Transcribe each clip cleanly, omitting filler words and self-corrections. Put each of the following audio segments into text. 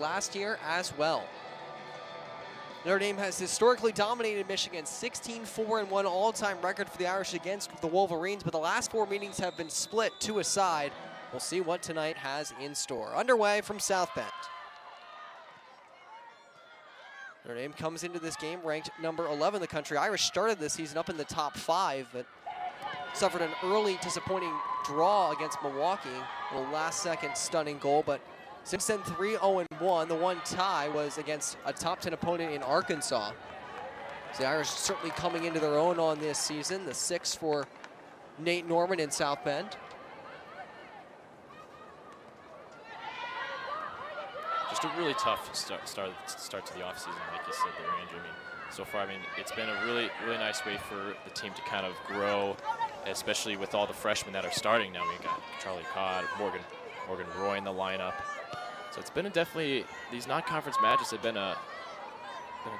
last year as well. Notre Dame has historically dominated Michigan, 16-4-1 all-time record for the Irish against the Wolverines, but the last 4 meetings have been split 2 aside. We'll see what tonight has in store. Underway from South Bend. Notre Dame comes into this game ranked number 11 in the country. Irish started this season up in the top 5, but suffered an early disappointing draw against Milwaukee. A last-second stunning goal, but since then 3-0-1. The one tie was against a top 10 opponent in Arkansas. So the Irish certainly coming into their own on this season. The 6 for Nate Norman in South Bend. Just a really tough start to the offseason, like you said, the range. I mean, so far, it's been a really nice way for the team to kind of grow, especially with all the freshmen that are starting now. We got Charlie Codd, Morgan Roy in the lineup. So it's been definitely, these non-conference matches have been a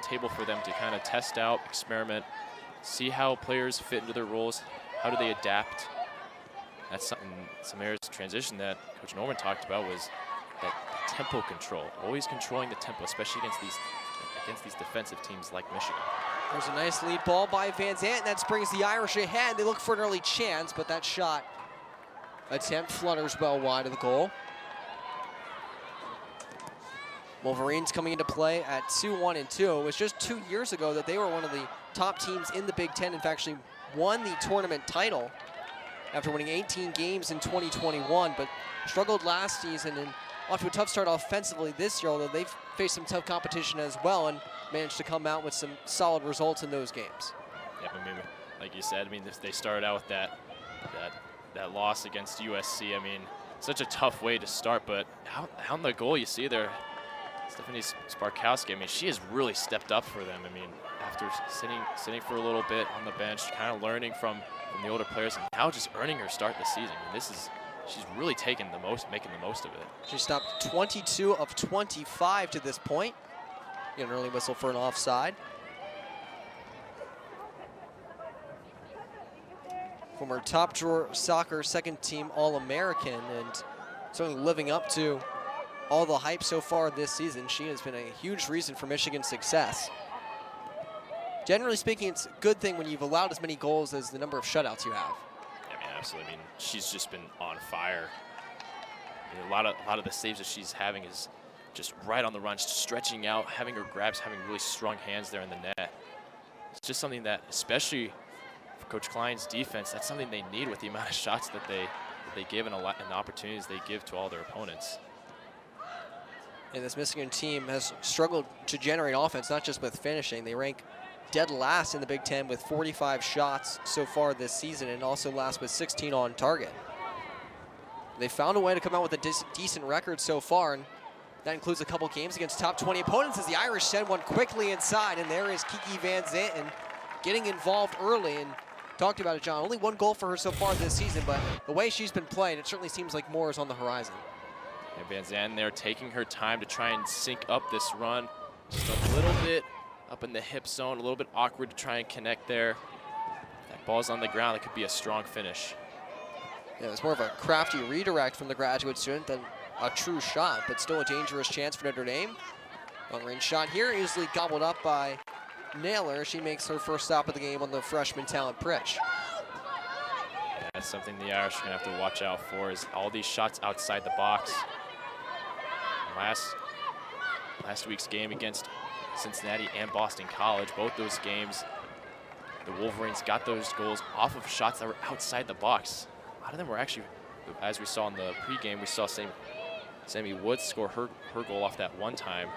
table for them to kind of test out, experiment, see how players fit into their roles, how do they adapt. That's something, some areas of transition that Coach Norman talked about was that tempo control, always controlling the tempo, especially against these defensive teams like Michigan. There's a nice lead ball by Van Zandt, and that brings the Irish ahead. They look for an early chance, but that shot attempt flutters well wide of the goal. Wolverines coming into play at 2-1-2. It was just 2 years ago that they were one of the top teams in the Big Ten and actually won the tournament title after winning 18 games in 2021, but struggled last season and off to a tough start offensively this year, although they've faced some tough competition as well and managed to come out with some solid results in those games. Yeah, like you said, they started out with that loss against USC. Such a tough way to start, but on the goal you see there, Stephanie Sparkowski, she has really stepped up for them. After sitting for a little bit on the bench, kind of learning from the older players, and now just earning her start this season. She's really making the most of it. She stopped 22 of 25 to this point. Get an early whistle for an offside. Former top drawer soccer second team All-American, and certainly living up to all the hype so far this season. She has been a huge reason for Michigan's success. Generally speaking, it's a good thing when you've allowed as many goals as the number of shutouts you have. Absolutely. She's just been on fire. A lot of the saves that she's having is just right on the run, stretching out, having her grabs, having really strong hands there in the net. It's just something that, especially for Coach Klein's defense, that's something they need with the amount of shots that they give and the opportunities they give to all their opponents. And this Michigan team has struggled to generate offense, not just with finishing. They rank dead last in the Big Ten with 45 shots so far this season, and also last with 16 on target. They found a way to come out with a decent record so far, and that includes a couple games against top 20 opponents as the Irish send one quickly inside, and there is Kiki Van Zanten getting involved early. And talked about it, John, only 1 goal for her so far this season, but the way she's been playing, it certainly seems like more is on the horizon. And Van Zanten there taking her time to try and sync up this run just a little bit up in the hip zone, a little bit awkward to try and connect there. If that ball's on the ground, it could be a strong finish. Yeah, it's more of a crafty redirect from the graduate student than a true shot, but still a dangerous chance for Notre Dame. Long-range shot here, easily gobbled up by Naylor. She makes her first stop of the game on the freshman talent Pritch. Yeah, that's something the Irish are going to have to watch out for, is all these shots outside the box. Last week's game against Cincinnati and Boston College, both those games, the Wolverines got those goals off of shots that were outside the box. A lot of them were actually, as we saw in the pregame, we saw Sammy Woods score her goal off that one time.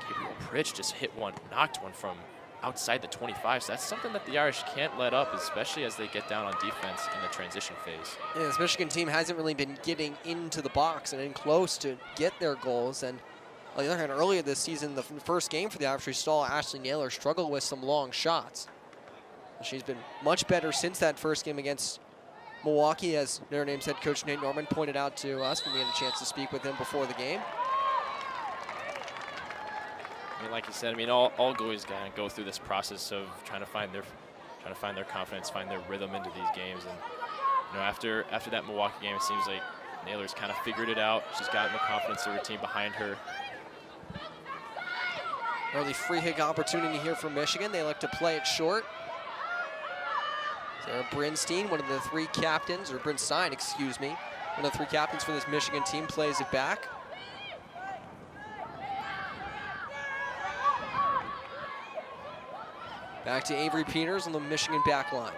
Gabriel Pritch just hit one, knocked one from outside the 25. So that's something that the Irish can't let up, especially as they get down on defense in the transition phase. Yeah, this Michigan team hasn't really been getting into the box and in close to get their goals. And on the other hand, earlier this season, the first game for the Irish, we saw Ashley Naylor struggle with some long shots. She's been much better since that first game against Milwaukee, as Notre Dame's head coach Nate Norman pointed out to us when we had a chance to speak with him before the game. Like you said, all goalies got to go through this process of trying to find their confidence, find their rhythm into these games. And after that Milwaukee game, it seems like Naylor's kind of figured it out. She's gotten the confidence of her team behind her. Early free kick opportunity here for Michigan. They like to play it short. Sarah Brinstein, one of the three captains, or Brinstein, excuse me, one of the three captains for this Michigan team, plays it back. Back to Avery Peters on the Michigan back line.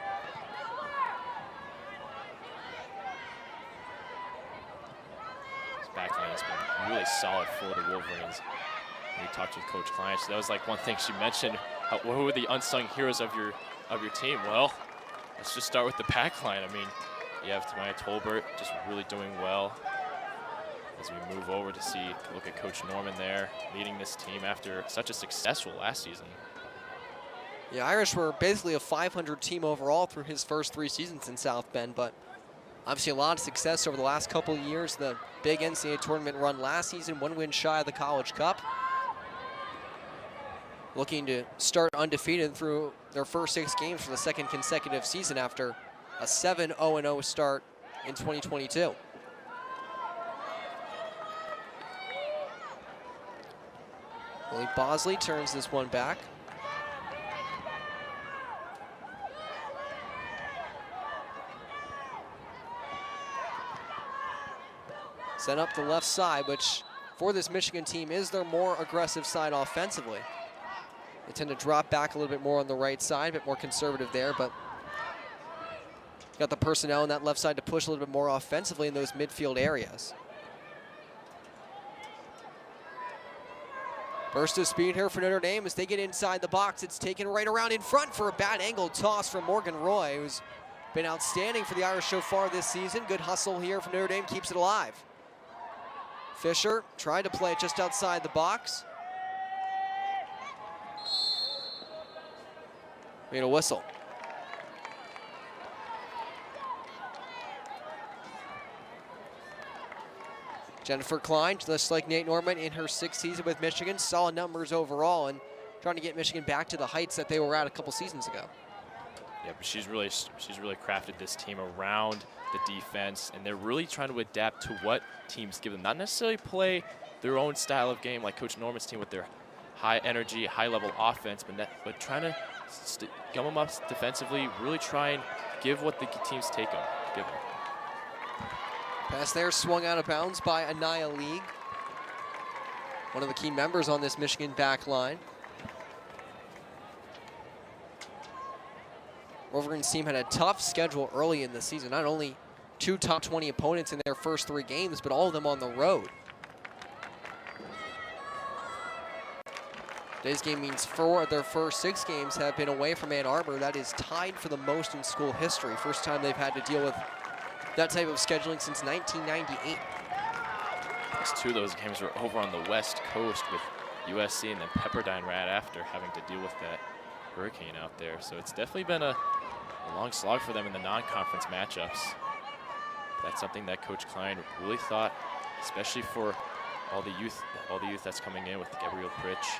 This back line has been really solid for the Wolverines. We talked with Coach Klein. So that was like one thing she mentioned. Who are the unsung heroes of your team? Well, let's just start with the back line. I mean, you have Tamaya Tolbert just really doing well. As we move over to look at Coach Norman there, leading this team after such a successful last season. The Irish were basically a 500 team overall through his first 3 seasons in South Bend, but obviously a lot of success over the last couple of years. The big NCAA tournament run last season, 1 win shy of the College Cup. Looking to start undefeated through their first 6 games for the 2nd consecutive season after a 7-0-0 start in 2022. Lily Bosley turns this one back. Set up the left side, which for this Michigan team is their more aggressive side offensively. They tend to drop back a little bit more on the right side, a bit more conservative there, but got the personnel on that left side to push a little bit more offensively in those midfield areas. Burst of speed here for Notre Dame as they get inside the box. It's taken right around in front for a bad angle toss from Morgan Roy, who's been outstanding for the Irish so far this season. Good hustle here from Notre Dame, keeps it alive. Fisher tried to play it just outside the box. Made a whistle. Jennifer Klein, just like Nate Norman in her 6th season with Michigan, solid numbers overall and trying to get Michigan back to the heights that they were at a couple seasons ago. Yeah, but she's really crafted this team around the defense, and they're really trying to adapt to what teams give them. Not necessarily play their own style of game like Coach Norman's team with their high energy, high level offense, but trying to gum them up defensively, really try and give what the teams give them. Pass there swung out of bounds by Anaya League, one of the key members on this Michigan back line. Wolverines team had a tough schedule early in the season. Not only 2 top 20 opponents in their first 3 games, but all of them on the road. Today's game means 4 of their first 6 games have been away from Ann Arbor. That is tied for the most in school history. First time they've had to deal with that type of scheduling since 1998. Those 2 of those games were over on the West Coast with USC and then Pepperdine right after, having to deal with that hurricane out there. So it's definitely been a long slog for them in the non-conference matchups. That's something that Coach Klein really thought, especially for all the youth that's coming in with Gabrielle Pritch.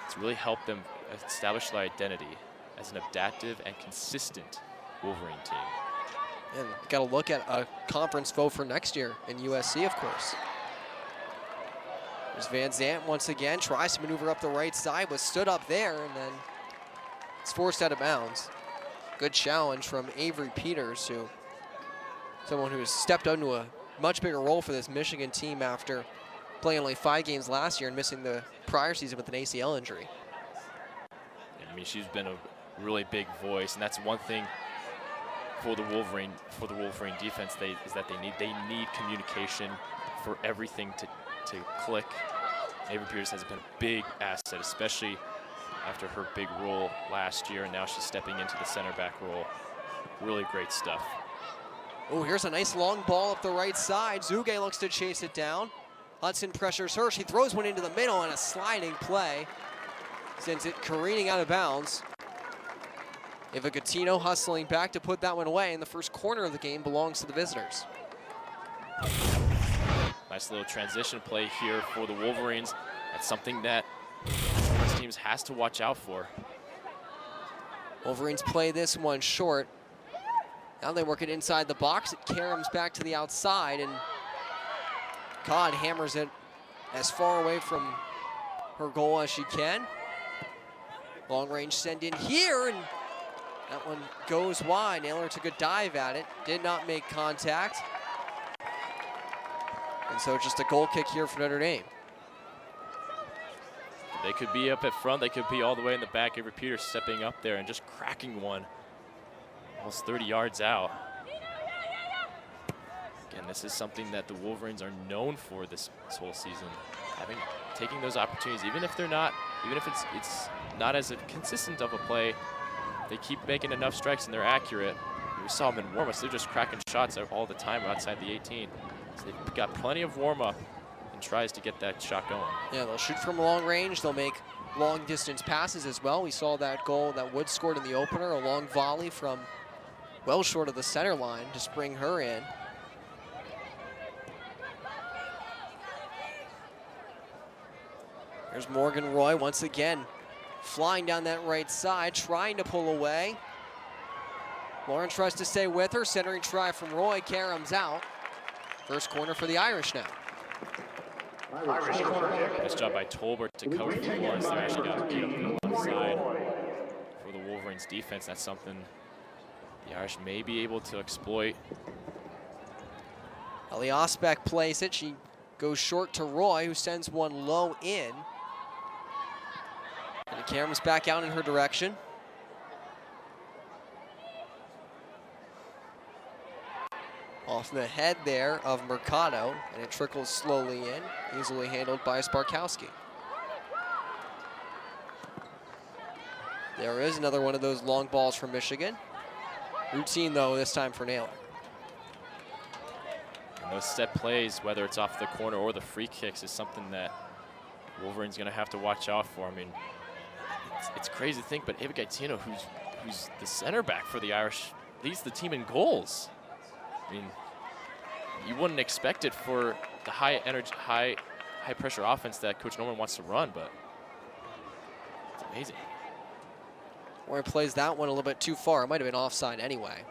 It's really helped them establish their identity as an adaptive and consistent Wolverine team. And got to look at a conference foe for next year in USC, of course. There's Van Zandt once again, tries to maneuver up the right side, was stood up there, and then it's forced out of bounds. Good challenge from Avery Peters, someone who has stepped into a much bigger role for this Michigan team after playing only 5 games last year and missing the prior season with an ACL injury. I mean, she's been a really big voice, and that's one thing for the Wolverine defense is that they need communication for everything to click. Avery Peters has been a big asset, especially after her big role last year, and now she's stepping into the center back role. Really great stuff. Oh, here's a nice long ball up the right side. Zuge looks to chase it down. Hudson pressures her. She throws one into the middle and a sliding play. Sends it careening out of bounds. Eva Gattino hustling back to put that one away, and the first corner of the game belongs to the visitors. Nice little transition play here for the Wolverines. That's something that this team has to watch out for. Wolverines play this one short. Now they work it inside the box. It caroms back to the outside, and Codd hammers it as far away from her goal as she can. Long range send in here, and that one goes wide. Naylor took a dive at it, did not make contact. And so just a goal kick here for Notre Dame. They could be up at front, they could be all the way in the back. Avery Peters stepping up there and just cracking one almost 30 yards out. Again, this is something that the Wolverines are known for this whole season. Taking those opportunities, even if it's not as consistent of a play, they keep making enough strikes and they're accurate. We saw them in warm-ups, they're just cracking shots all the time outside the 18. So they've got plenty of warm-up and tries to get that shot going. Yeah, they'll shoot from long range. They'll make long distance passes as well. We saw that goal that Wood scored in the opener, a long volley from well short of the center line to spring her in. There's Morgan Roy once again flying down that right side, trying to pull away. Lauren tries to stay with her. Centering try from Roy, caroms out. First corner for the Irish now. Nice job by Tolbert to cover for Lawrence there. Actually got beat up on the left side for the Wolverines defense. That's something the Irish may be able to exploit. Ellie Osbeck plays it. She goes short to Roy, who sends one low in. And the camera's back out in her direction. Off the head there of Mercado, and it trickles slowly in, easily handled by Sparkowski. There is another one of those long balls from Michigan. Routine, though, this time for Naylor. And those set plays, whether it's off the corner or the free kicks, is something that Wolverine's going to have to watch out for. I mean, it's crazy to think, but Ava Gaetano, who's the center back for the Irish, leads the team in goals. I mean, you wouldn't expect it for the high energy, high pressure offense that Coach Norman wants to run, but it's amazing. Warren plays that one a little bit too far. It might have been offside anyway.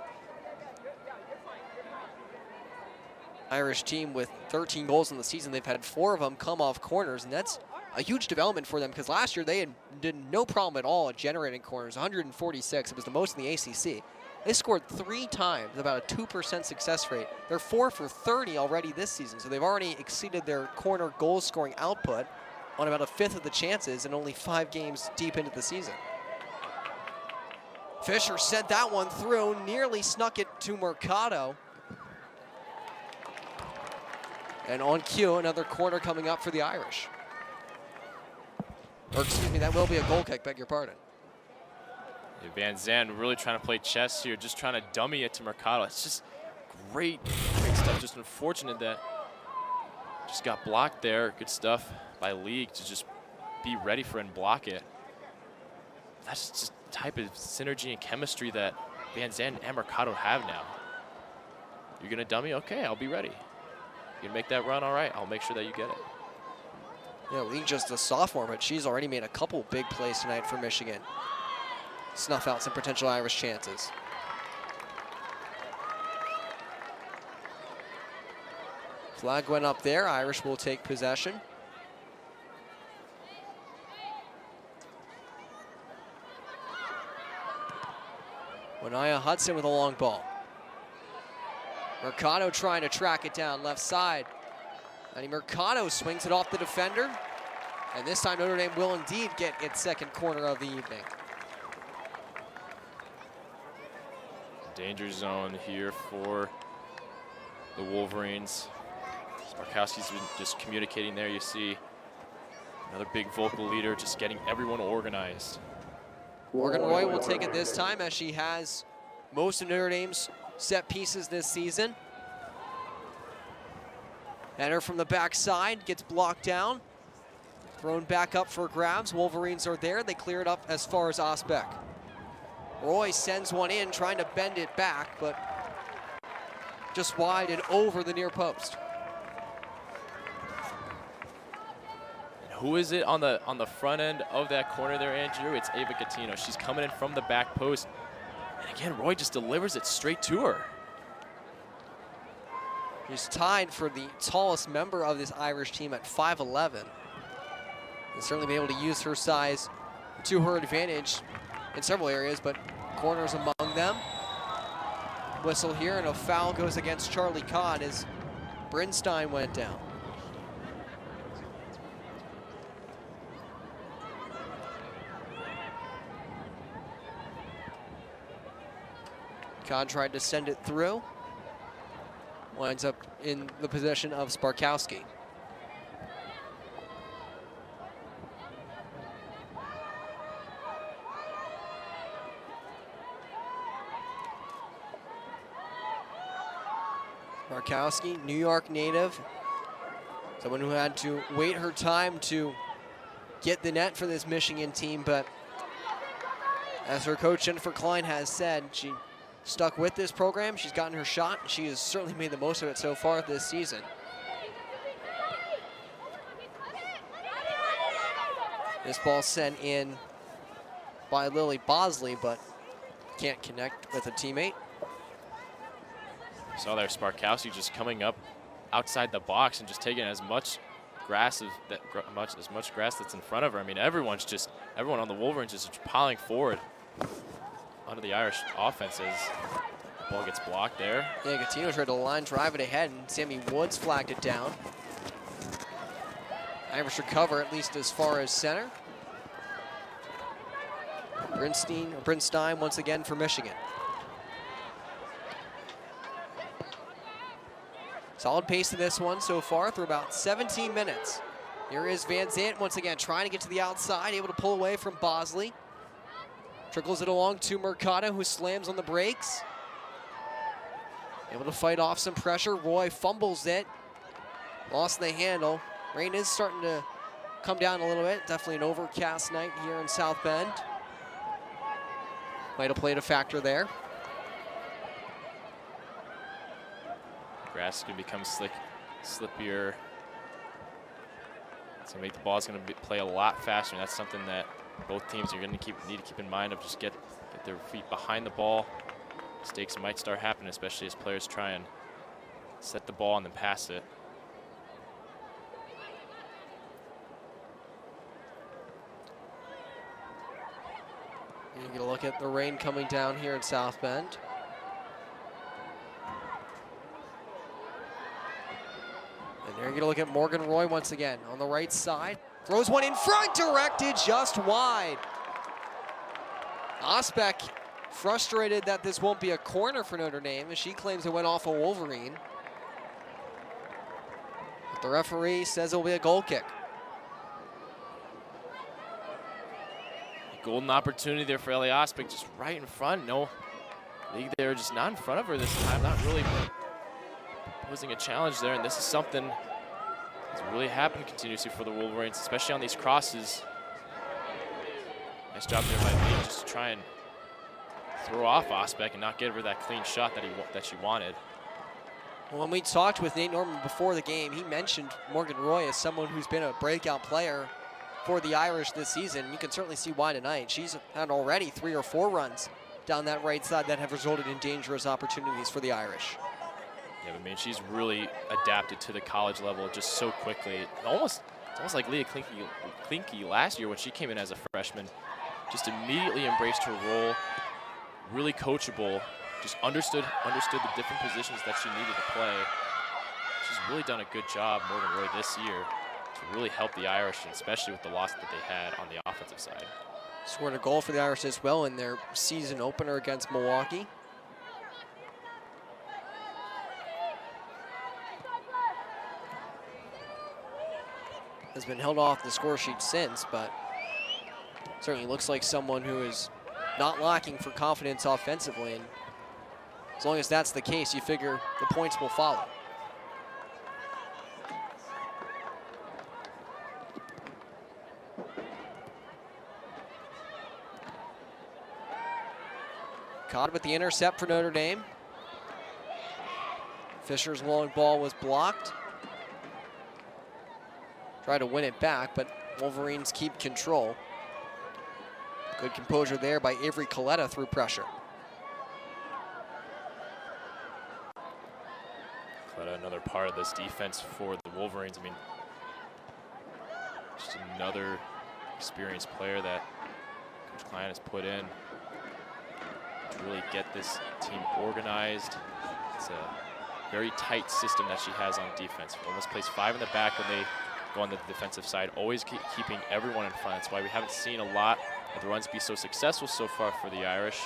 Irish team with 13 goals in the season. They've had 4 of them come off corners, and that's a huge development for them because last year they did no problem at all at generating corners, 146. It was the most in the ACC. They scored 3 times, about a 2% success rate. They're 4 for 30 already this season, so they've already exceeded their corner goal scoring output on about a 1/5 of the chances and only 5 games deep into the season. Fisher sent that one through, nearly snuck it to Mercado. And on cue, another corner coming up for the Irish. Or excuse me, that will be a goal kick, beg your pardon. Van Zandt really trying to play chess here, just trying to dummy it to Mercado. It's just great stuff. Just unfortunate that just got blocked there. Good stuff by League to just be ready for it and block it. That's just the type of synergy and chemistry that Van Zandt and Mercado have now. You're going to dummy? Okay, I'll be ready. You can make that run? All right, I'll make sure that you get it. Yeah, League just a sophomore, but she's already made a couple big plays tonight for Michigan. Snuff out some potential Irish chances. Flag went up there. Irish will take possession. Wanaya Hudson with a long ball. Mercado trying to track it down left side. And Mercado swings it off the defender. And this time Notre Dame will indeed get its second corner of the evening. Danger zone here for the Wolverines. Sparkowski's been just communicating there. You see another big vocal leader just getting everyone organized. Morgan Roy will take it this time as she has most of Notre Dame's set pieces this season. Header from the backside gets blocked down. Thrown back up for grabs. Wolverines are there. They clear it up as far as Osbeck. Roy sends one in, trying to bend it back, but just wide and over the near post. And who is it on the front end of that corner there, Andrew? It's Ava Gaetano. She's coming in from the back post. And again, Roy just delivers it straight to her. She's tied for the tallest member of this Irish team at 5'11". And certainly be able to use her size to her advantage in several areas, but corners among them. Whistle here, and a foul goes against Charlie Codd as Brinstein went down. Codd tried to send it through. Winds up in the possession of Sparkowski. Sparkowski, New York native. Someone who had to wait her time to get the net for this Michigan team, but as her coach Jennifer Klein has said, she stuck with this program. She's gotten her shot. She has certainly made the most of it so far this season. This ball sent in by Lily Bosley, but can't connect with a teammate. Saw there Sparkowski just coming up outside the box and just taking as much grass as much grass that's in front of her. I mean, everyone on the Wolverines is just piling forward onto the Irish offenses. Ball gets blocked there. Yeah, Gatino tried to line drive it ahead, and Sammy Woods flagged it down. Irish recover at least as far as center. Brinstein once again for Michigan. Solid pace in this one so far through about 17 minutes. Here is Van Zant once again trying to get to the outside, able to pull away from Bosley. Trickles it along to Mercado, who slams on the brakes. Able to fight off some pressure. Roy fumbles it. Lost the handle. Rain is starting to come down a little bit. Definitely an overcast night here in South Bend. Might have played a factor there. Grass is going to become slippier. It's going to make the ball's going to play a lot faster, and that's something that both teams are going to need to keep in mind of. Just get their feet behind the ball. Mistakes might start happening, especially as players try and set the ball and then pass it. You get a look at the rain coming down here in South Bend. And there you get a look at Morgan Roy once again on the right side. Throws one in front, directed just wide. Osbeck frustrated that this won't be a corner for Notre Dame, as she claims it went off a Wolverine. But the referee says it will be a goal kick. Golden opportunity there for Ellie Osbeck, just right in front. No, they were just not in front of her this time, not really posing a challenge there, and this is something that's really happened continuously for the Wolverines, especially on these crosses. Nice job there by Lee, just to try and throw off Osbeck and not give her that clean shot that she wanted. Well, when we talked with Nate Norman before the game, he mentioned Morgan Roy as someone who's been a breakout player for the Irish this season. You can certainly see why tonight. She's had already 3 or 4 runs down that right side that have resulted in dangerous opportunities for the Irish. Yeah, but I mean, she's really adapted to the college level just so quickly. It's almost like Leah Klinke last year when she came in as a freshman. Just immediately embraced her role, really coachable, just understood the different positions that she needed to play. She's really done a good job, Morgan Roy, this year to really help the Irish, especially with the loss that they had on the offensive side. Scored a goal for the Irish as well in their season opener against Milwaukee. Has been held off the score sheet since, but certainly looks like someone who is not lacking for confidence offensively. And as long as that's the case, you figure the points will follow. Caught with the intercept for Notre Dame. Fisher's long ball was blocked. Tried to win it back, but Wolverines keep control. Good composure there by Avery Coletta through pressure. another part of this defense for the Wolverines. I mean, just another experienced player that Coach Klein has put in to really get this team organized. It's a very tight system that she has on defense. Almost plays 5 in the back when they go on the defensive side, always keeping everyone in front. That's why we haven't seen a lot of the runs be so successful so far for the Irish.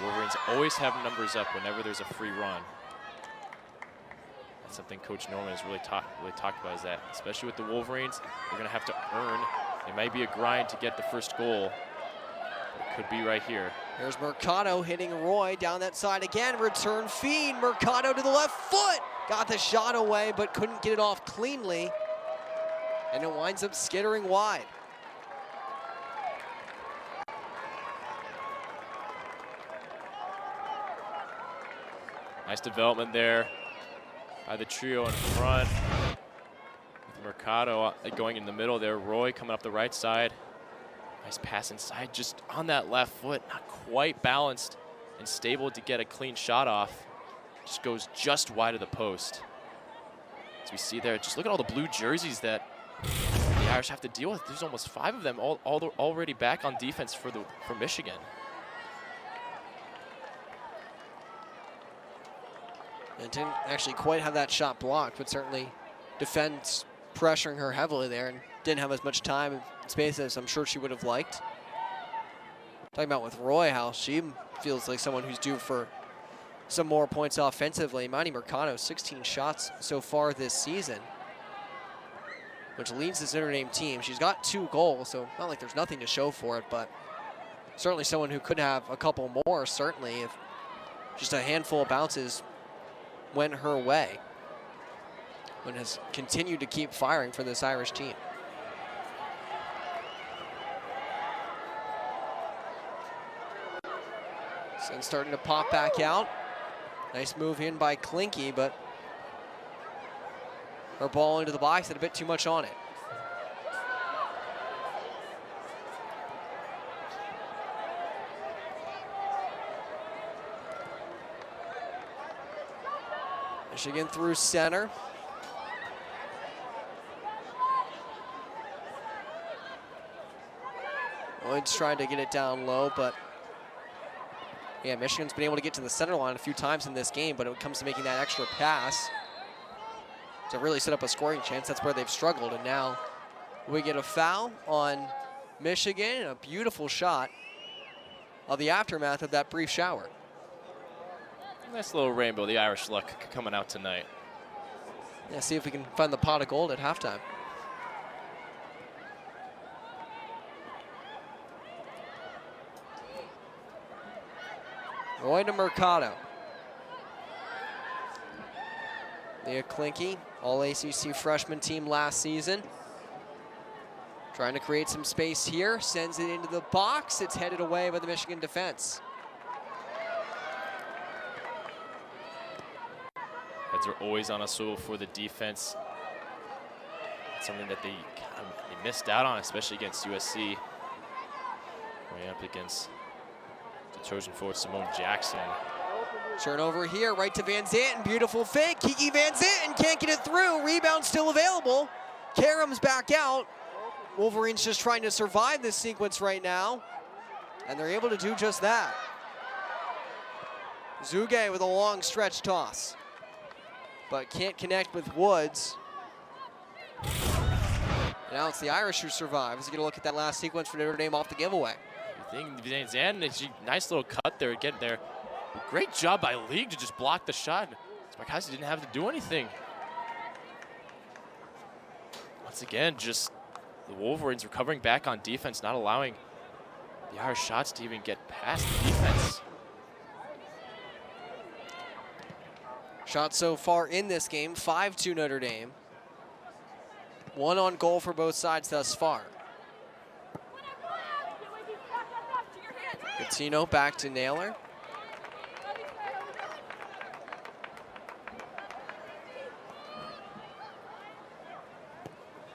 Wolverines always have numbers up whenever there's a free run. That's something Coach Norman has really talked about, is that especially with the Wolverines, they're going to have to earn. It might be a grind to get the first goal, but it could be right here. Here's Mercado hitting Roy down that side again. Return feed. Mercado to the left foot. Got the shot away, but couldn't get it off cleanly. And it winds up skittering wide. Nice development there by the trio in front. With Mercado going in the middle there. Roy coming up the right side. Nice pass inside, just on that left foot. Not quite balanced and stable to get a clean shot off. Just goes just wide of the post. As we see there, just look at all the blue jerseys that the Irish have to deal with. There's almost 5 of them already back on defense for Michigan. And didn't actually quite have that shot blocked, but certainly defense pressuring her heavily there and didn't have as much time and space as I'm sure she would have liked. Talking about with Roy, how she feels like someone who's due for some more points offensively. Imani Mercado, 16 shots so far this season, which leads this Notre Dame team. She's got 2 goals, so not like there's nothing to show for it, but certainly someone who could have a couple more, certainly, if just a handful of bounces went her way, and has continued to keep firing for this Irish team. So it's starting to pop back out. Nice move in by Klinke, but her ball into the box had a bit too much on it. Michigan through center. Lloyd's trying to get it down low, but yeah, Michigan's been able to get to the center line a few times in this game, but when it comes to making that extra pass to really set up a scoring chance, that's where they've struggled. And now we get a foul on Michigan and a beautiful shot of the aftermath of that brief shower. Nice little rainbow, the Irish luck coming out tonight. Yeah, see if we can find the pot of gold at halftime. Roy to Mercado. Leah Klinke, all ACC freshman team last season. Trying to create some space here, sends it into the box. It's headed away by the Michigan defense. Heads are always on a swivel for the defense. It's something that they missed out on, especially against USC. Going up against the Trojan forward Simone Jackson. Turnover here, right to Van Zanten. Beautiful fake. Kiki Van Zanten can't get it through. Rebound still available. Karam's back out. Wolverines just trying to survive this sequence right now, and they're able to do just that. Zuge with a long stretch toss, but can't connect with Woods. And now it's the Irish who survive. As you get a look at that last sequence for Notre Dame off the giveaway. You think Van Zanten, nice little cut there, getting there. Great job by League to just block the shot. Sparkowski didn't have to do anything. Once again, just the Wolverines recovering back on defense, not allowing the Irish shots to even get past the defense. Shots so far in this game, 5-2 Notre Dame. 1 on goal for both sides thus far. Gattino back to Naylor.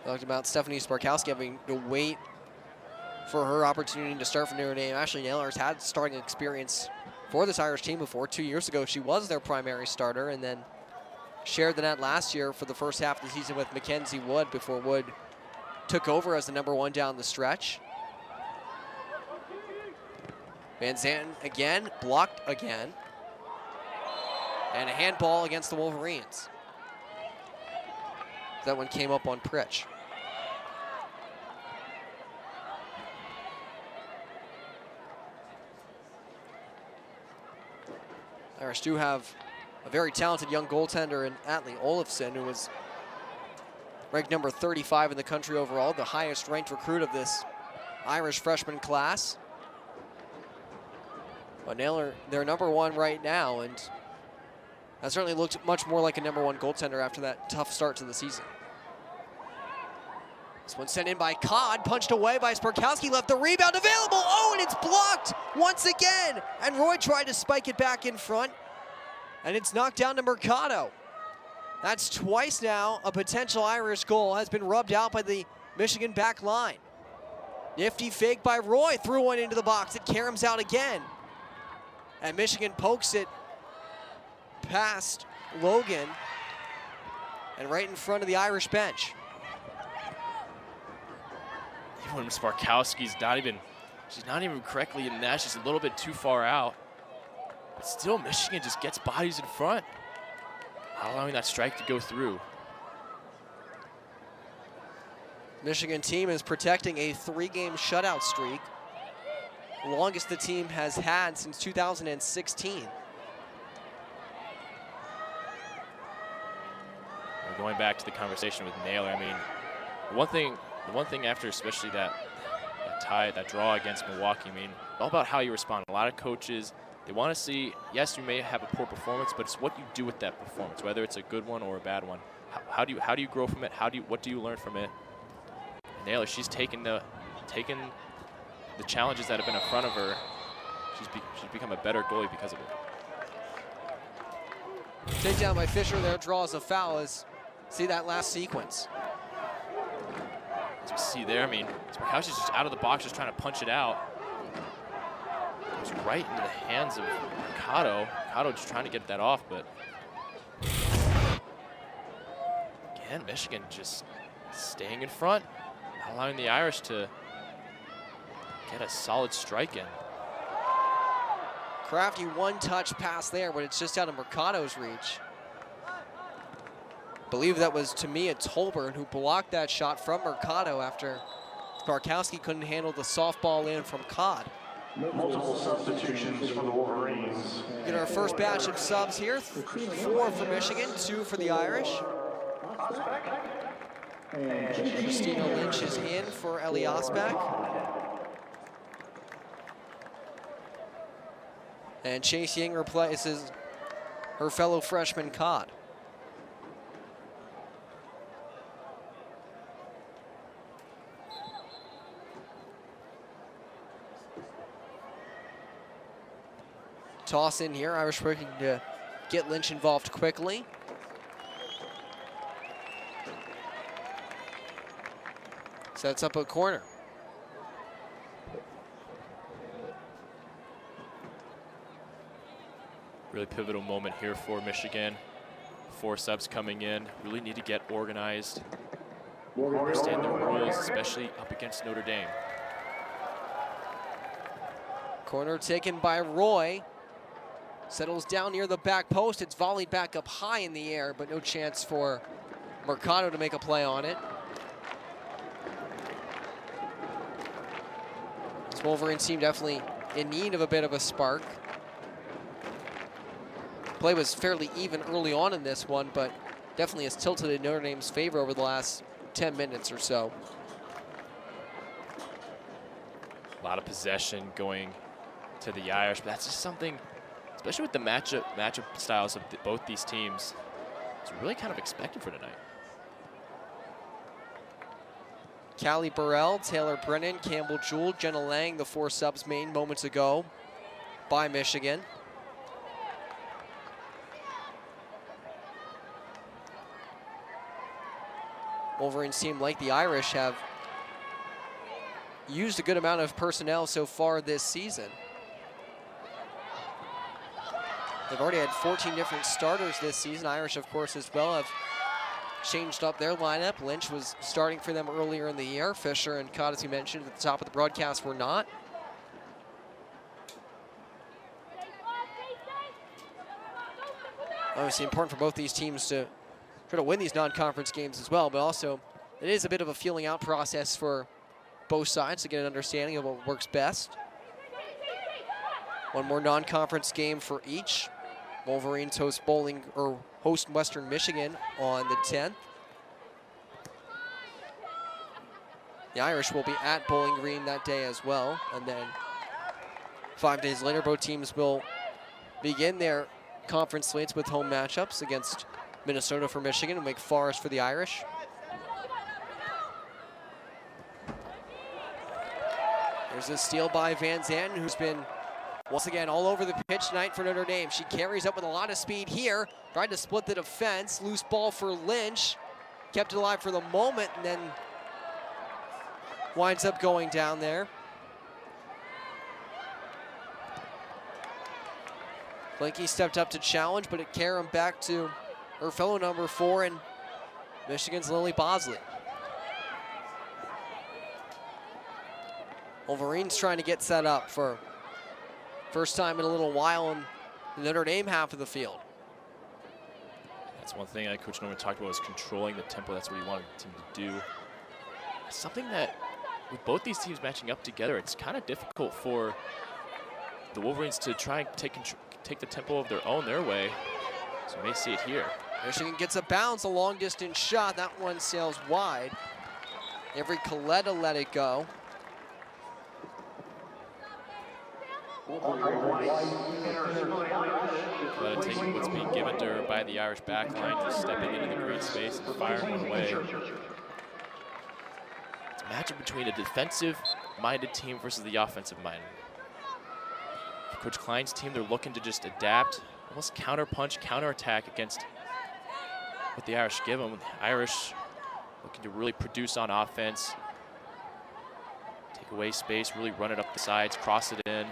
Talked about Stephanie Sparkowski having to wait for her opportunity to start for Notre Dame. Ashley Naylor's had starting experience for this Irish team before. 2 years ago, she was their primary starter, and then shared the net last year for the first half of the season with Mackenzie Wood before Wood took over as the #1 down the stretch. Van Zanten again, blocked again. And a handball against the Wolverines. That one came up on Pritch. Irish do have a very talented young goaltender in Atli Olofsson, who was ranked number 35 in the country overall, the highest ranked recruit of this Irish freshman class. But Naylor, they're #1 right now, and that certainly looked much more like a #1 goaltender after that tough start to the season. This one sent in by Codd, punched away by Sparkowski, left the rebound available. Oh, and it's blocked once again. And Roy tried to spike it back in front, and it's knocked down to Mercado. That's twice now a potential Irish goal has been rubbed out by the Michigan back line. Nifty fake by Roy, threw one into the box. It caroms out again. And Michigan pokes it past Logan and right in front of the Irish bench. Even when Sparkowski's she's not even correctly in that. She's a little bit too far out. But still, Michigan just gets bodies in front, not allowing that strike to go through. Michigan team is protecting a 3-game shutout streak, the longest the team has had since 2016. Going back to the conversation with Naylor, I mean, the one thing after especially that draw against Milwaukee, I mean, all about how you respond. A lot of coaches, they want to see, yes, you may have a poor performance, but it's what you do with that performance, whether it's a good one or a bad one. How do you grow from it? What do you learn from it? Naylor, she's taken the challenges that have been in front of her. She's become a better goalie because of it. Takedown by Fisher there, draws a foul. See that last sequence. As we see there, I mean, Sparkowski's just out of the box, just trying to punch it out. It's right into the hands of Mercado. Mercado just trying to get that off, but again, Michigan just staying in front, not allowing the Irish to get a solid strike in. Crafty one-touch pass there, but it's just out of Mercado's reach. I believe that was, to me, a Tolbert who blocked that shot from Mercado after Sparkowski couldn't handle the softball in from Codd. Multiple substitutions for the Wolverines. Get our first batch of subs here. 4 for Michigan, 2 for the Irish. Christina Lynch is in for Ellie Osbeck. And Chase Ying replaces her fellow freshman Codd. Toss in here, Irish working to get Lynch involved quickly. Sets up a corner. Really pivotal moment here for Michigan. 4 subs coming in. Really need to get organized. Understand the rules, especially up against Notre Dame. Corner taken by Roy. Settles down near the back post. It's volleyed back up high in the air, but no chance for Mercado to make a play on it. This Wolverines team definitely in need of a bit of a spark. Play was fairly even early on in this one, but definitely has tilted in Notre Dame's favor over the last 10 minutes or so. A lot of possession going to the Irish, but that's just something, especially with the matchup styles of both these teams, it's really kind of expected for tonight. Callie Burrell, Taylor Brennan, Campbell Jewell, Jenna Lang, the 4 subs made moments ago by Michigan. Wolverines team, like the Irish, have used a good amount of personnel so far this season. They've already had 14 different starters this season. Irish, of course, as well, have changed up their lineup. Lynch was starting for them earlier in the year. Fisher and Cott, as you mentioned at the top of the broadcast, were not. Obviously important for both these teams to try to win these non-conference games as well, but also it is a bit of a feeling out process for both sides to get an understanding of what works best. One more non-conference game for each. Wolverines host Western Michigan on the 10th. The Irish will be at Bowling Green that day as well, and then 5 days later, both teams will begin their conference slates with home matchups against Minnesota for Michigan and Wake Forest for the Irish. There's a steal by Van Zanten, who's been once again all over the pitch tonight for Notre Dame. She carries up with a lot of speed here, tried to split the defense. Loose ball for Lynch, kept it alive for the moment, and then winds up going down there. Blinky stepped up to challenge, but it carried him back to her fellow number 4 and Michigan's Lily Bosley. Wolverines trying to get set up for first time in a little while in the Notre Dame half of the field. That's one thing Coach Norman talked about, was controlling the tempo. That's what he wanted the team to do. Something that, with both these teams matching up together, it's kind of difficult for the Wolverines to try and take the tempo of their way. So you may see it here. Michigan gets a bounce, a long distance shot. That one sails wide. Avery Coletta let it go. Coletta taking what's being given to her by the Irish back line, just stepping into the green space and firing one away. It's a matchup between a defensive-minded team versus the offensive-minded. Coach Klein's team, they're looking to just adapt, almost counter-punch, counter-attack against what the Irish give them. The Irish looking to really produce on offense, take away space, really run it up the sides, cross it in.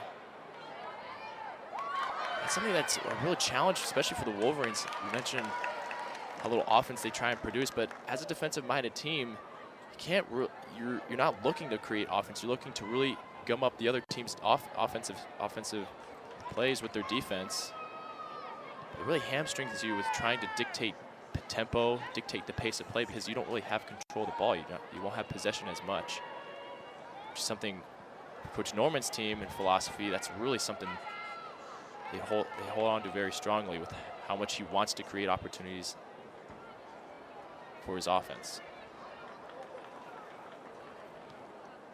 It's something that's a real challenge, especially for the Wolverines. You mentioned how little offense they try and produce, but as a defensive-minded team, you can't. You're not looking to create offense. You're looking to really gum up the other team's offensive plays with their defense. It really hamstrings you with trying to dictate tempo, dictate the pace of play, because you don't really have control of the ball. You won't have possession as much. Which is something Coach Norman's team and philosophy, that's really something they hold on to very strongly, with how much he wants to create opportunities for his offense.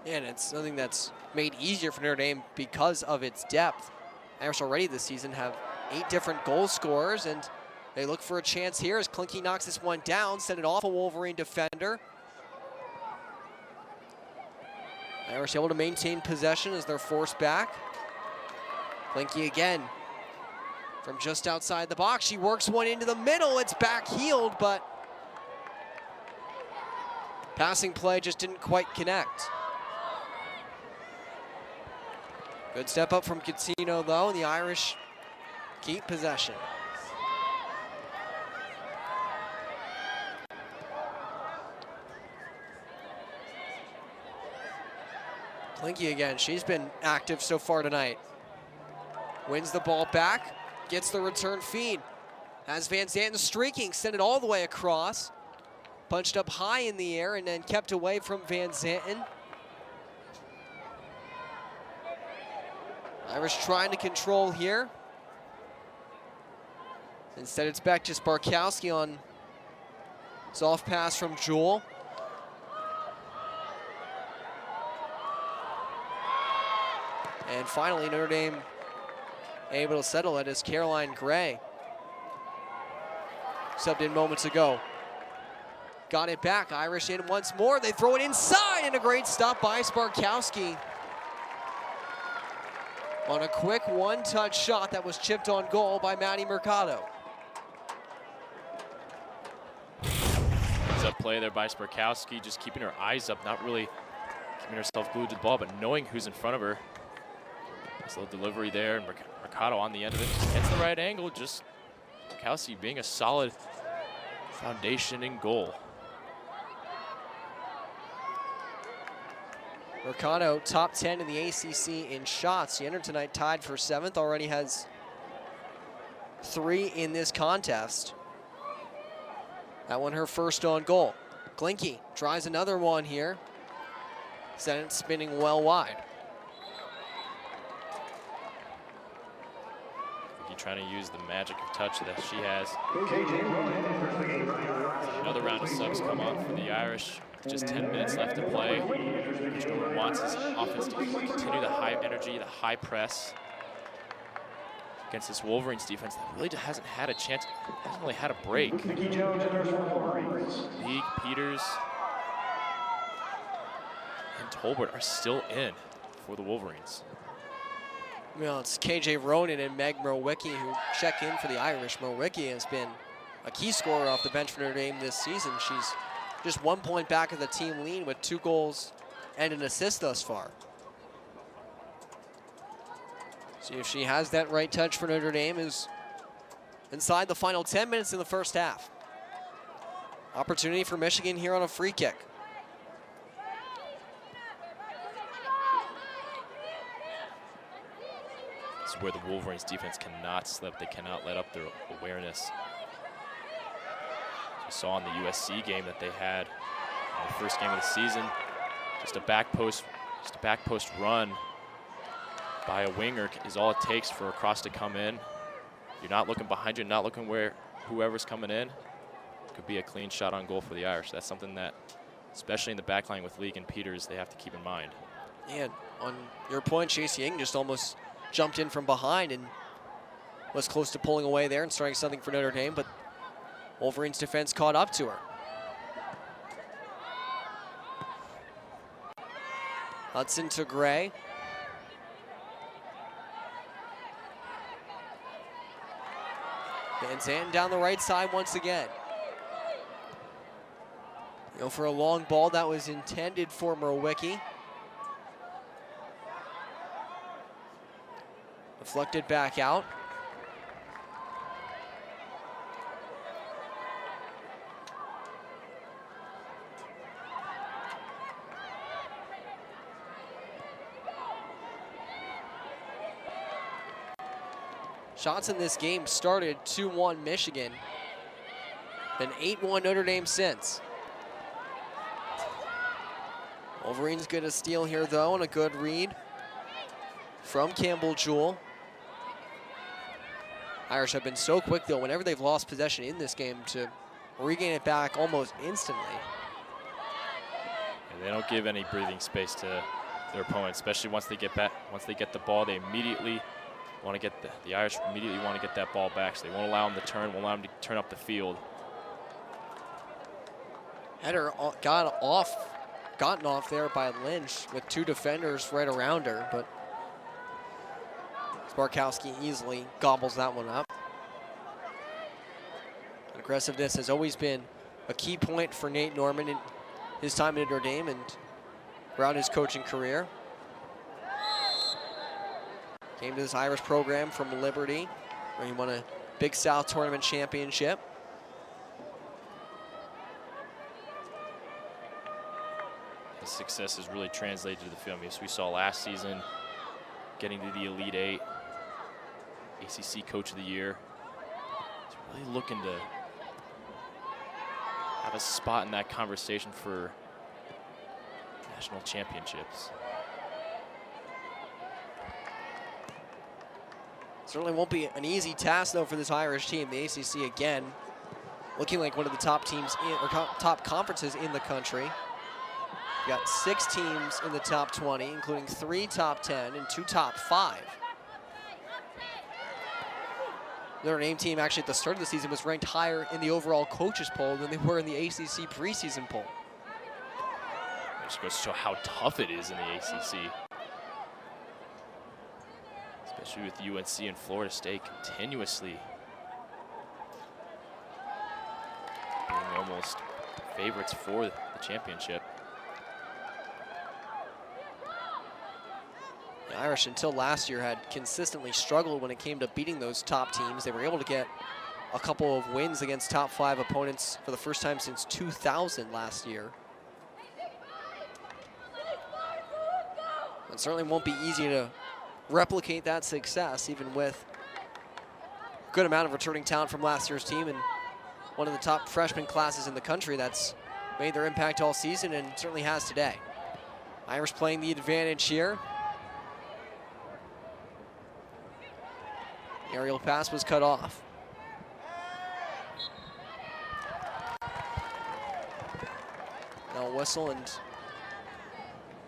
And it's something that's made easier for Notre Dame because of its depth. Irish already this season have 8 different goal scorers, and they look for a chance here as Klinke knocks this one down, send it off a Wolverine defender. Irish able to maintain possession as they're forced back. Klinke again from just outside the box. She works one into the middle. It's back heeled, but passing play just didn't quite connect. Good step up from Catino, though, and the Irish keep possession. Klinke again, she's been active so far tonight. Wins the ball back, gets the return feed. Has Van Zanten streaking, sent it all the way across. Punched up high in the air and then kept away from Van Zanten. Irish trying to control here. Instead, it's back to Sparkowski on soft pass from Jewell. And finally, Notre Dame able to settle it as Caroline Gray subbed in moments ago. Got it back, Irish in once more. They throw it inside, and a great stop by Sparkowski on a quick one-touch shot that was chipped on goal by Maddie Mercado. Heads up play there by Sparkowski, just keeping her eyes up, not really keeping herself glued to the ball, but knowing who's in front of her. Nice little delivery there, and Mercado on the end of it. Just gets the right angle, just Kelsey being a solid foundation in goal. Mercado, top 10 in the ACC in shots. He entered tonight tied for 7th, already has 3 in this contest. That one her first on goal. Glinke tries another one here. Sent it spinning well wide. Trying to use the magic of touch that she has. Another round of subs come on for the Irish. Just 10 minutes left to play. Coach Norman wants his offense to continue the high energy, the high press against this Wolverines defense that really hasn't had a chance, hasn't really had a break. League, Peters, and Tolbert are still in for the Wolverines. Well, it's KJ Ronan and Meg Mrowicki who check in for the Irish. Mrowicki has been a key scorer off the bench for Notre Dame this season. She's just 1 point back of the team lead with 2 goals and an assist thus far. See if she has that right touch for Notre Dame is inside the final 10 minutes in the first half. Opportunity for Michigan here on a free kick. Where the Wolverines defense cannot slip. They cannot let up their awareness. We saw in the USC game that they had in the first game of the season, just a back post run by a winger is all it takes for a cross to come in. You're not looking behind you, not looking where whoever's coming in. Could be a clean shot on goal for the Irish. That's something that, especially in the back line with League and Peters, they have to keep in mind. And on your point, Chase Ying just almost jumped in from behind and was close to pulling away there and starting something for Notre Dame, but Wolverines defense caught up to her. Hudson to Gray. Van Zanten down the right side once again. You know, for a long ball that was intended for Mrowicki. Deflected back out. Shots in this game started 2-1 Michigan, then 8-1 Notre Dame since. Wolverines get a steal here though, and a good read from Campbell Jewell. Irish have been so quick though, whenever they've lost possession in this game, to regain it back almost instantly. And they don't give any breathing space to their opponents, especially once they get back. Once they get the ball, they immediately want to get the Irish immediately want to get that ball back. So they won't allow them to turn, won't allow them to turn up the field. Header gotten off there by Lynch with 2 defenders right around her, but Sparkowski easily gobbles that one up. Aggressiveness has always been a key point for Nate Norman in his time at Notre Dame and throughout his coaching career. Came to this Irish program from Liberty, where he won a Big South Tournament championship. His success has really translated to the field. I mean, as we saw last season, getting to the Elite Eight, ACC Coach of the Year. He's really looking to have a spot in that conversation for national championships. Certainly won't be an easy task, though, for this Irish team. The ACC, again, looking like one of the top teams, top conferences in the country. We've got 6 teams in the top 20, including 3 top 10 and 2 top 5. Their name team, actually, at the start of the season, was ranked higher in the overall coaches poll than they were in the ACC preseason poll. It just goes to show how tough it is in the ACC. Especially with UNC and Florida State continuously being almost favorites for the championship. The Irish, until last year, had consistently struggled when it came to beating those top teams. They were able to get a couple of wins against top 5 opponents for the first time since 2000 last year. It certainly won't be easy to replicate that success, even with a good amount of returning talent from last year's team and one of the top freshman classes in the country that's made their impact all season and certainly has today. Irish playing the advantage here. The aerial pass was cut off. Now a whistle and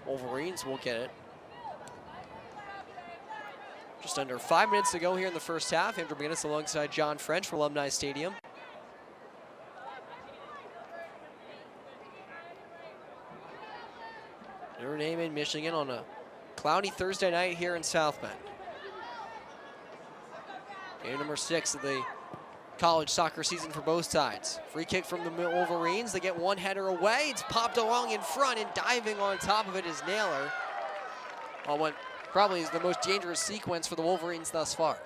Wolverines will get it. Just under 5 minutes to go here in the first half. Andrew McGinnis alongside John French for Alumni Stadium. Notre Dame in Michigan on a cloudy Thursday night here in South Bend. Game number 6 of the college soccer season for both sides. Free kick from the Wolverines. They get one header away. It's popped along in front, and diving on top of it is Naylor. On what probably is the most dangerous sequence for the Wolverines thus far.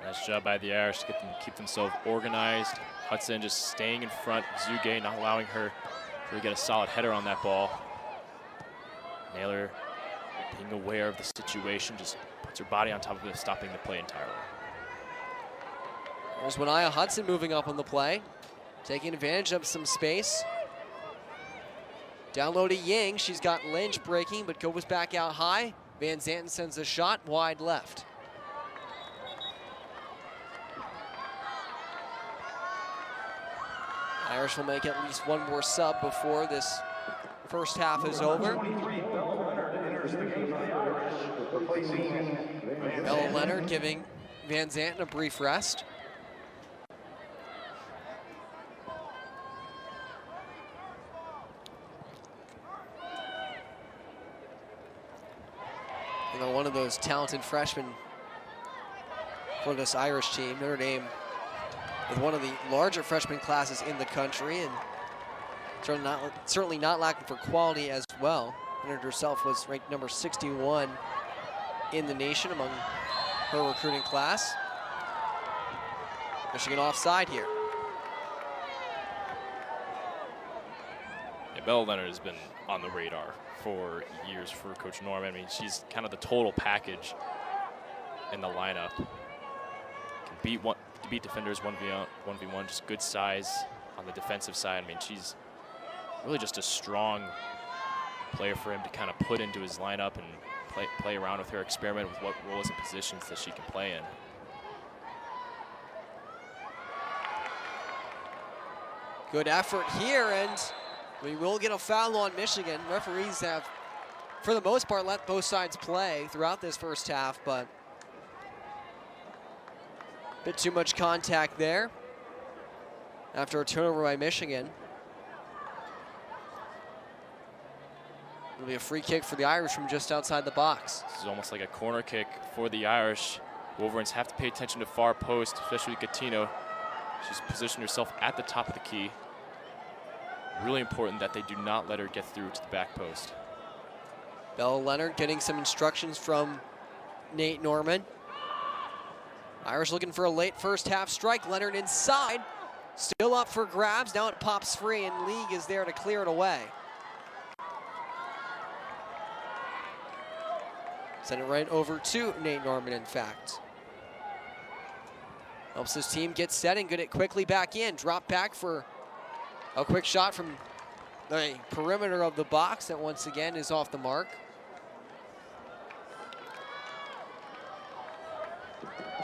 Nice job by the Irish to keep themselves organized. Hudson just staying in front. Zugay not allowing her to really get a solid header on that ball. Naylor being aware of the situation, just puts her body on top of it, stopping the play entirely. There's Waniah Hudson moving up on the play, taking advantage of some space. Down low to Ying. She's got Lynch breaking, but goes back out high. Van Zanten sends a shot wide left. Irish will make at least one more sub before this first half is over. Bella Leonard giving Van Zanten a brief rest. You know, one of those talented freshmen for this Irish team. Notre Dame with one of the larger freshman classes in the country, and certainly not lacking for quality as well. Leonard herself was ranked number 61 in the nation among her recruiting class. Michigan offside here. Yeah, Bella Leonard has been on the radar for years for Coach Norman. I mean, she's kind of the total package in the lineup. Can beat defenders 1v1, just good size on the defensive side. I mean, she's really just a strong player for him to kind of put into his lineup and play around with her, experiment with what roles and positions that she can play in. Good effort here, and we will get a foul on Michigan. Referees have, for the most part, let both sides play throughout this first half, but a bit too much contact there after a turnover by Michigan. It'll be a free kick for the Irish from just outside the box. This is almost like a corner kick for the Irish. Wolverines have to pay attention to far post, especially Gatino. She's positioned herself at the top of the key. Really important that they do not let her get through to the back post. Bella Leonard getting some instructions from Nate Norman. Irish looking for a late first half strike. Leonard inside, still up for grabs. Now it pops free, and League is there to clear it away. Send it right over to Nate Norman, in fact. Helps his team get set and get it quickly back in. Drop back for a quick shot from the perimeter of the box that once again is off the mark.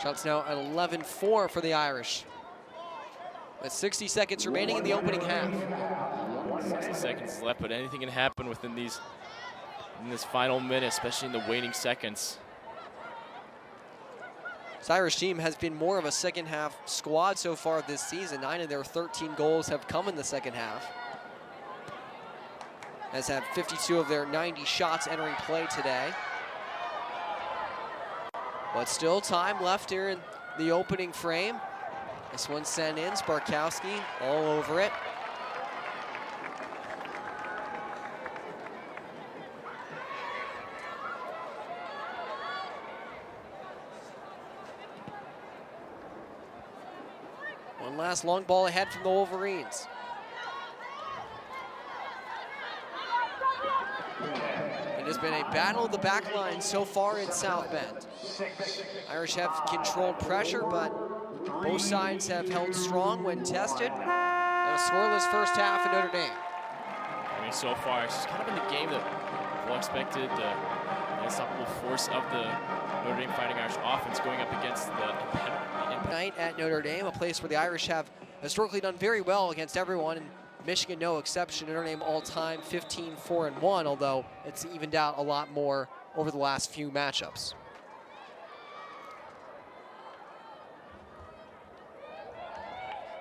Shots now at 11-4 for the Irish. With 60 seconds remaining in the opening half. 60 seconds left, but anything can happen within this final minute, especially in the waning seconds. This Irish team has been more of a second half squad so far this season. 9 of their 13 goals have come in the second half. Has had 52 of their 90 shots entering play today. But still time left here in the opening frame. This one sent in, Sparkowski all over it. One last long ball ahead from the Wolverines. It has been a battle of the back line so far in South Bend. Irish have controlled pressure, but both sides have held strong when tested. And a scoreless first half in Notre Dame. I mean, so far, it's just kind of been the game that people expected, the unstoppable force of the Notre Dame Fighting Irish offense going up against the night at Notre Dame, a place where the Irish have historically done very well against everyone, and Michigan no exception. Notre Dame all-time 15-4-1, although it's evened out a lot more over the last few matchups.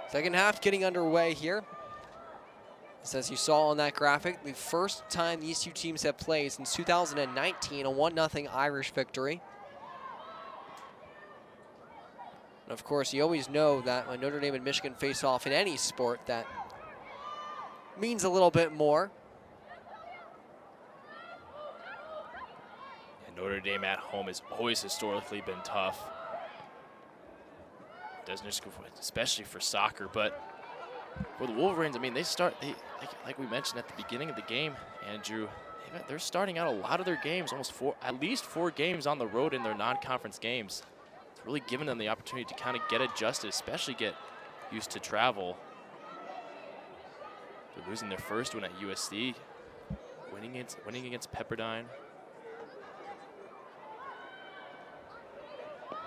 Second half getting underway here. As you saw on that graphic, the first time these two teams have played since 2019, a 1-0 Irish victory. And of course, you always know that when Notre Dame and Michigan face off in any sport, that means a little bit more. And Notre Dame at home has always historically been tough. Doesn't just, especially for soccer, but for the Wolverines, I mean, like we mentioned at the beginning of the game, Andrew, they're starting out a lot of their games, at least four games on the road in their non-conference games. It's really given them the opportunity to kind of get adjusted, especially get used to travel. They're losing their first one at USD, winning against Pepperdine.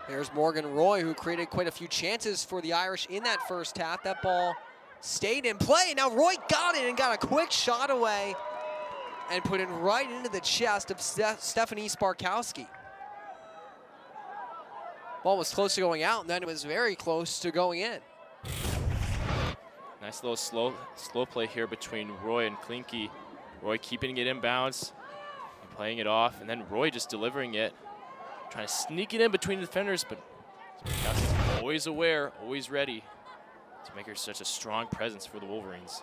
There's Morgan Roy, who created quite a few chances for the Irish in that first half. That ball stayed in play. Now Roy got it and got a quick shot away and put it right into the chest of Stephanie Sparkowski. Ball was close to going out, and then it was very close to going in. Nice little slow play here between Roy and Klinke. Roy keeping it inbounds, and playing it off, and then Roy just delivering it, trying to sneak it in between the defenders, but Sparkowski's always aware, always ready to make her such a strong presence for the Wolverines.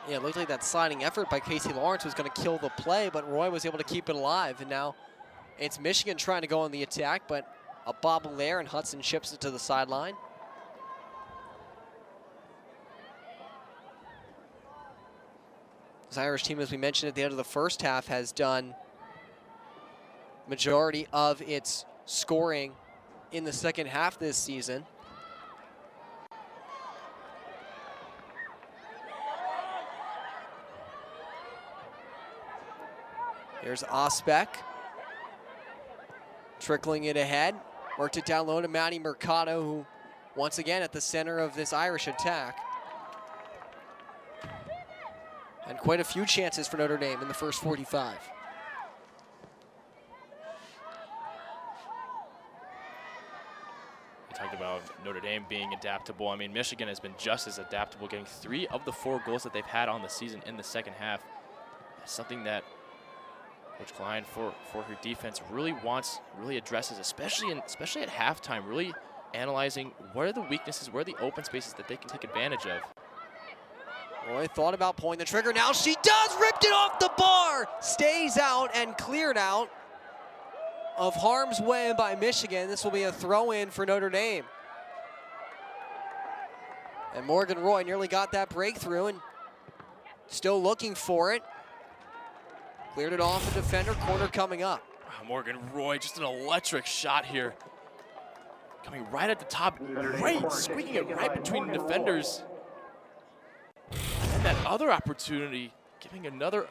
Yeah, it looked like that sliding effort by Casey Lawrence was going to kill the play, but Roy was able to keep it alive. And now it's Michigan trying to go on the attack, but a bobble there, and Hudson chips it to the sideline. This Irish team, as we mentioned at the end of the first half, has done majority of its scoring in the second half this season. Here's Osbeck, trickling it ahead. Worked it down low to Maddie Mercado, who once again at the center of this Irish attack. And quite a few chances for Notre Dame in the first 45. We talked about Notre Dame being adaptable. I mean, Michigan has been just as adaptable, getting 3 of the 4 goals that they've had on the season in the second half. That's something that Coach Klein, for her defense, really addresses, especially at halftime, really analyzing what are the weaknesses, where are the open spaces that they can take advantage of. Roy thought about pulling the trigger. Now she does, ripped it off the bar. Stays out and cleared out of harm's way by Michigan. This will be a throw-in for Notre Dame. And Morgan Roy nearly got that breakthrough and still looking for it. Cleared it off the defender, corner coming up. Wow, Morgan Roy, just an electric shot here. Coming right at the top, right, squeaking it right between the defenders. And that other opportunity, giving another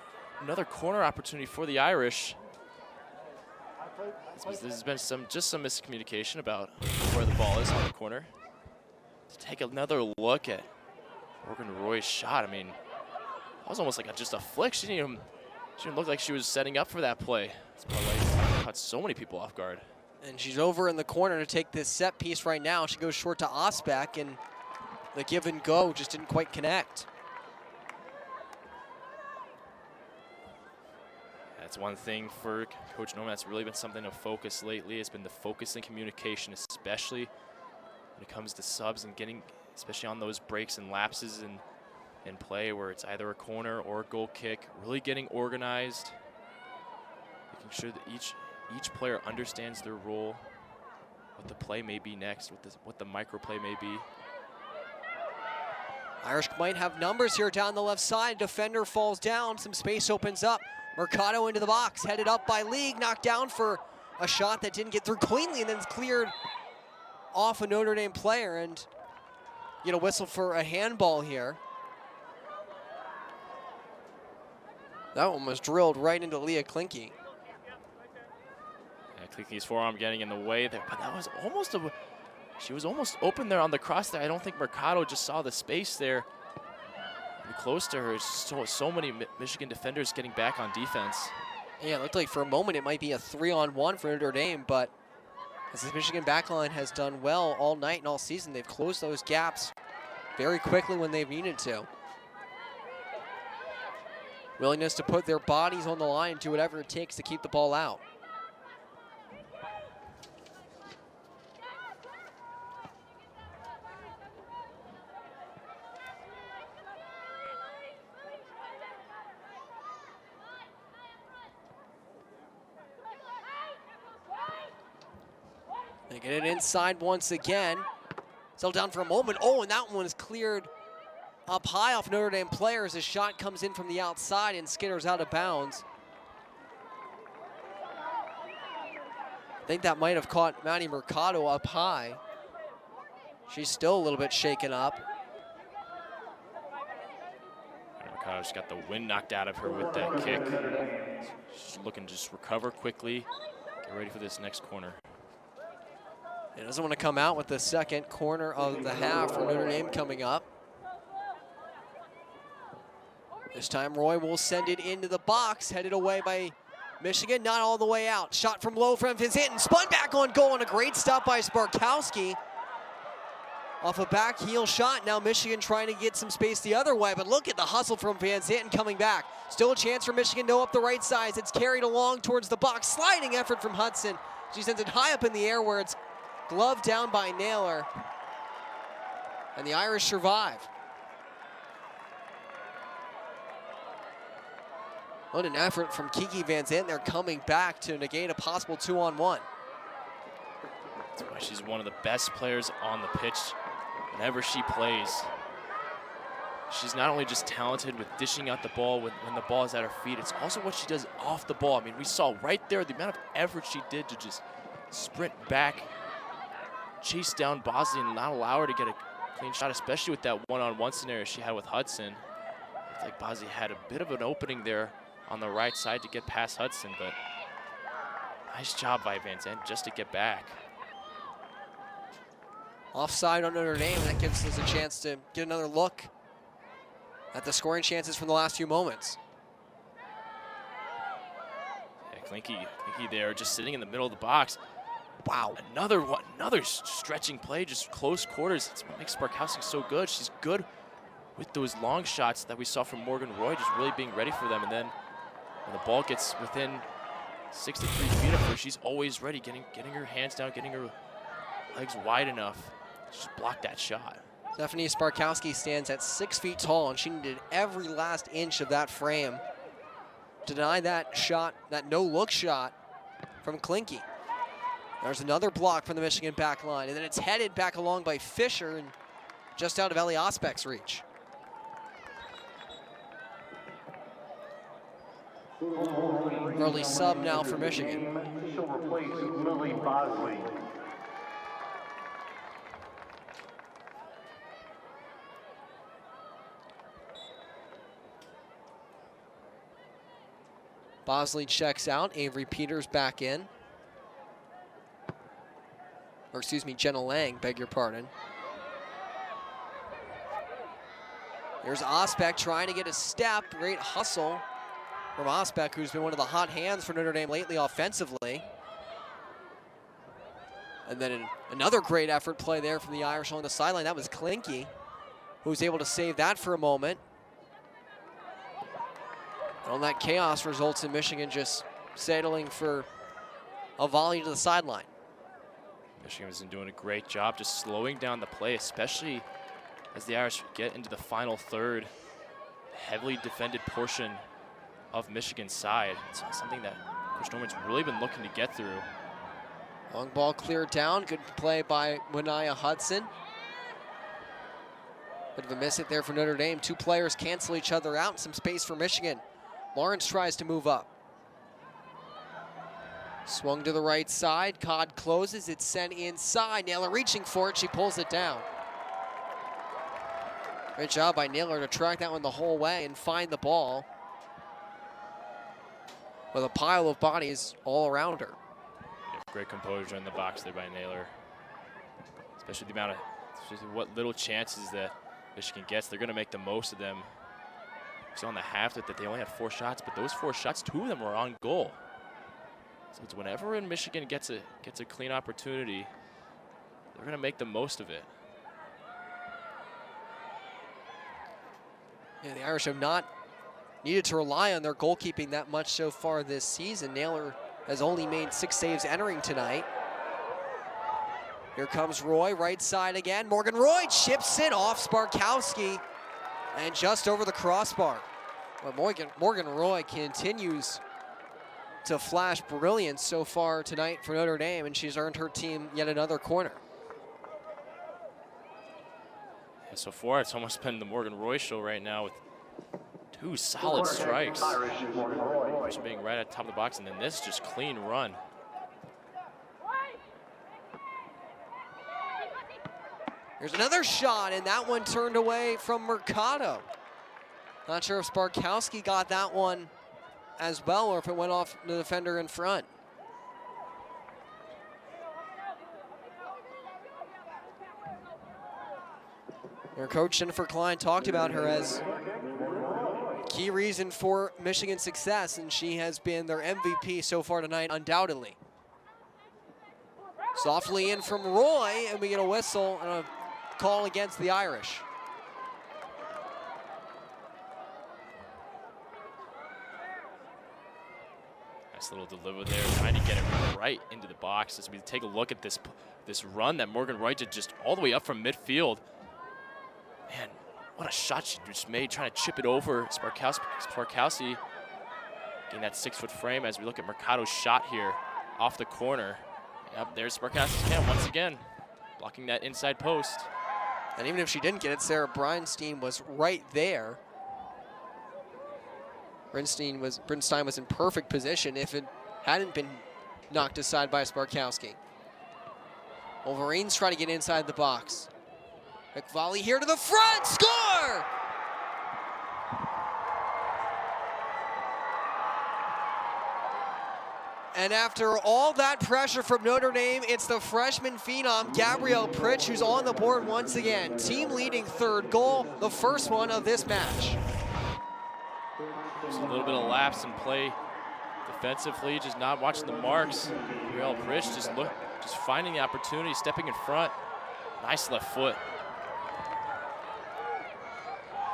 corner opportunity for the Irish. There's been some miscommunication about where the ball is on the corner. To take another look at Morgan Roy's shot, I mean, that was almost like just a flick. She didn't look like she was setting up for that play. It's probably like caught so many people off guard. And she's over in the corner to take this set piece right now. She goes short to Osbeck, and the give and go just didn't quite connect. That's one thing for Coach Norman that's really been something of focus lately. It's been the focus and communication, especially when it comes to subs and getting, especially on those breaks and lapses in play where it's either a corner or a goal kick, really getting organized, making sure that each player understands their role, what the play may be next, what the micro play may be. Irish might have numbers here down the left side. Defender falls down, some space opens up. Mercado into the box, headed up by League, knocked down for a shot that didn't get through cleanly and then it's cleared off a Notre Dame player, and get a whistle for a handball here. That one was drilled right into Leah Klinke. Yeah, Klinke's forearm getting in the way there, but that was almost she was almost open there on the cross there. I don't think Mercado just saw the space there. Close to her, so many Michigan defenders getting back on defense. Yeah, it looked like for a moment it might be a 3-on-1 for Notre Dame, but as the Michigan backline has done well all night and all season, they've closed those gaps very quickly when they've needed to. Willingness to put their bodies on the line, do whatever it takes to keep the ball out. They get it inside once again. Settle down for a moment. Oh, and that one is cleared up high off Notre Dame players. His shot comes in from the outside and skitters out of bounds. I think that might have caught Maddie Mercado up high. She's still a little bit shaken up. Mercado's got the wind knocked out of her with that kick. She's looking to just recover quickly. Get ready for this next corner. It doesn't want to come out with the second corner of the half for Notre Dame coming up. This time Roy will send it into the box, headed away by Michigan, not all the way out. Shot from low from Van Zanten, spun back on goal, and a great stop by Sparkowski. Off a back heel shot, now Michigan trying to get some space the other way, but look at the hustle from Van Zanten coming back. Still a chance for Michigan to go up the right side. It's carried along towards the box, sliding effort from Hudson. She sends it high up in the air where it's gloved down by Naylor, and the Irish survive. What an effort from Kiki Van Zanten there, coming back to negate a possible 2-on-1. That's why she's one of the best players on the pitch whenever she plays. She's not only just talented with dishing out the ball when the ball is at her feet, it's also what she does off the ball. I mean, we saw right there the amount of effort she did to just sprint back, chase down Bosley, and not allow her to get a clean shot, especially with that one-on-one scenario she had with Hudson. It's like Bosley had a bit of an opening there on the right side to get past Hudson, but nice job by Van Zanten just to get back. Offside on Notre Dame, and that gives us a chance to get another look at the scoring chances from the last few moments. Yeah, Klinke there just sitting in the middle of the box. Wow. Another stretching play, just close quarters. It's what makes Sparkowski so good. She's good with those long shots that we saw from Morgan Roy, just really being ready for them. And then when the ball gets within 63 feet of her, she's always ready, getting her hands down, getting her legs wide enough to just block that shot. Stephanie Sparkowski stands at 6 feet tall, and she needed every last inch of that frame to deny that shot, that no-look shot from Klinke. There's another block from the Michigan back line, and then it's headed back along by Fisher and just out of Ellie Osbeck's reach. Early sub now for Michigan. She'll replace Lily Bosley. Bosley checks out, Avery Peters back in. Or excuse me, Jenna Lang, beg your pardon. Here's Osbeck trying to get a step. Great hustle from Osbeck, who's been one of the hot hands for Notre Dame lately offensively. And then another great effort play there from the Irish along the sideline. That was Klinke, who was able to save that for a moment. And all that chaos results in Michigan just settling for a volley to the sideline. Michigan has been doing a great job just slowing down the play, especially as the Irish get into the final third. Heavily defended portion of Michigan's side. It's something that Coach Norman's really been looking to get through. Long ball cleared down. Good play by Winia Hudson. Bit of a miss it there for Notre Dame. Two players cancel each other out. Some space for Michigan. Lawrence tries to move up. Swung to the right side. Codd closes. It's sent inside. Naylor reaching for it. She pulls it down. Great job by Naylor to track that one the whole way and find the ball with a pile of bodies all around her. Yeah, great composure in the box there by Naylor. Especially the amount of, what little chances that Michigan gets. They're going to make the most of them. So on the half that they only had 4 shots, but those 4 shots, 2 of them were on goal. So it's whenever Michigan gets a clean opportunity, they're going to make the most of it. Yeah, the Irish have not needed to rely on their goalkeeping that much so far this season. Naylor has only made 6 saves entering tonight. Here comes Roy, right side again. Morgan Roy chips it off Sparkowski and just over the crossbar. But Morgan Roy continues to flash brilliance so far tonight for Notre Dame, and she's earned her team yet another corner. Yeah, so far, it's almost been the Morgan Roy show right now with 2 solid strikes. First being right at the top of the box, and then this just clean run. Here's another shot, and that one turned away from Mercado. Not sure if Sparkowski got that one as well or if it went off the defender in front. Their coach, Jennifer Klein, talked about her as key reason for Michigan's success, and she has been their MVP so far tonight, undoubtedly. Softly in from Roy, and we get a whistle and a call against the Irish. Nice little deliver there, trying to get it right into the box. As we take a look at this run that Morgan Roy did just all the way up from midfield. Man, what a shot she just made, trying to chip it over Sparkowski. Getting that 6-foot frame as we look at Mercado's shot here off the corner. Yep, there's Sparkowski's hand once again, blocking that inside post. And even if she didn't get it, Sarah Brinstein was right there. Brinstein was in perfect position if it hadn't been knocked aside by Sparkowski. Wolverines try to get inside the box. McVolley here to the front, score! And after all that pressure from Notre Dame, it's the freshman phenom, Gabrielle Pritch, who's on the board once again. Team leading 3rd goal, the first one of this match. There's a little bit of lapse in play defensively, just not watching the marks. Gabrielle Pritch just finding the opportunity, stepping in front. Nice left foot.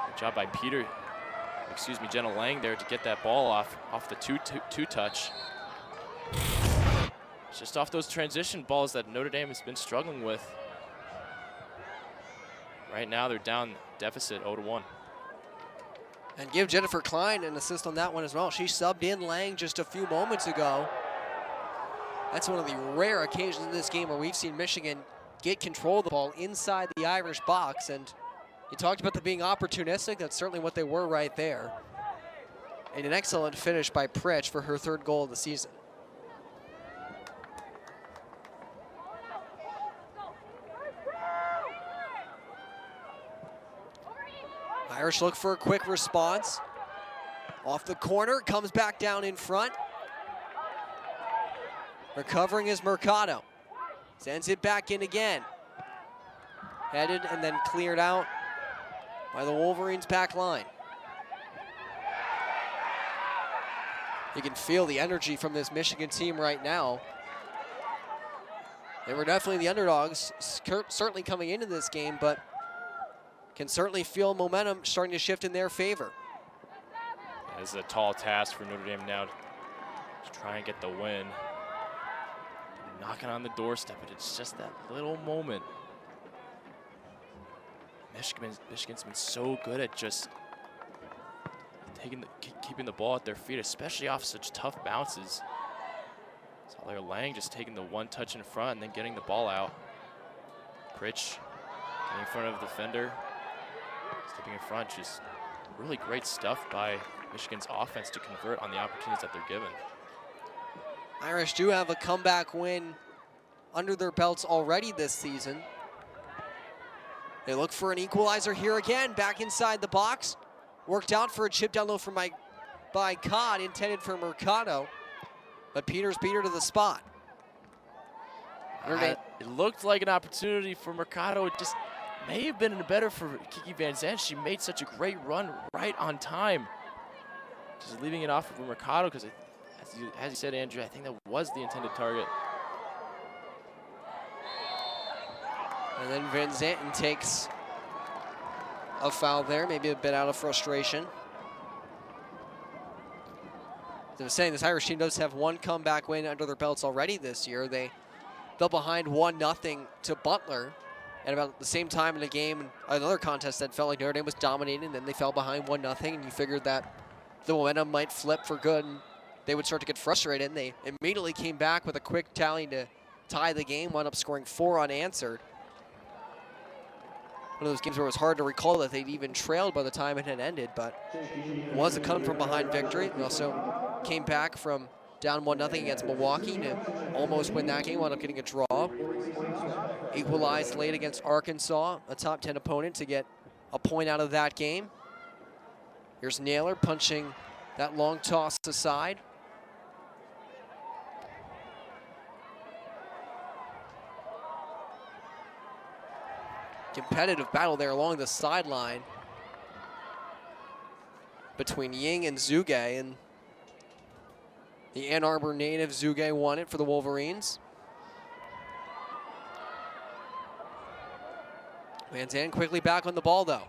Good job by Jenna Lang there to get that ball off the two touch. Just off those transition balls that Notre Dame has been struggling with. Right now they're down deficit 0-1. And give Jennifer Klein an assist on that one as well. She subbed in Lang just a few moments ago. That's one of the rare occasions in this game where we've seen Michigan get control of the ball inside the Irish box. And you talked about them being opportunistic. That's certainly what they were right there. And an excellent finish by Pritch for her 3rd goal of the season. Irish look for a quick response. Off the corner, comes back down in front. Recovering is Mercado. Sends it back in again. Headed and then cleared out by the Wolverines' back line. You can feel the energy from this Michigan team right now. They were definitely the underdogs, certainly coming into this game, but can certainly feel momentum starting to shift in their favor. It's a tall task for Notre Dame now to try and get the win. Knocking on the doorstep, but it's just that little moment. Michigan's been so good at just keeping the ball at their feet, especially off such tough bounces. Tyler Lang just taking the one touch in front and then getting the ball out. Pritch getting in front of the defender. stepping in front. Just really great stuff by Michigan's offense to convert on the opportunities that they're given. Irish do have a comeback win under their belts already this season. They look for an equalizer here again, back inside the box. Worked out for a chip down low by Codd, intended for Mercado. But Peters beat her to the spot. It looked like an opportunity for Mercado. It just may have been better for Kiki Van Zandt. She made such a great run right on time. Just leaving it off for Mercado because, as you said, Andrew, I think that was the intended target. And then Van Zanten takes a foul there, maybe a bit out of frustration. As I was saying, this Irish team does have one comeback win under their belts already this year. They fell behind 1-0 to Butler at about the same time in the game. Another contest that felt like Notre Dame was dominating, and then they fell behind 1-0, and you figured that the momentum might flip for good, and they would start to get frustrated, and they immediately came back with a quick tally to tie the game, wound up scoring 4 unanswered. One of those games where it was hard to recall that they'd even trailed by the time it had ended, but it was a come from behind victory. They also came back from down 1-0 against Milwaukee to almost win that game, wound up getting a draw. Equalized late against Arkansas, a top 10 opponent, to get a point out of that game. Here's Naylor punching that long toss aside. Competitive battle there along the sideline between Ying and Zuge, and the Ann Arbor native Zuge won it for the Wolverines. Van Zandt quickly back on the ball though,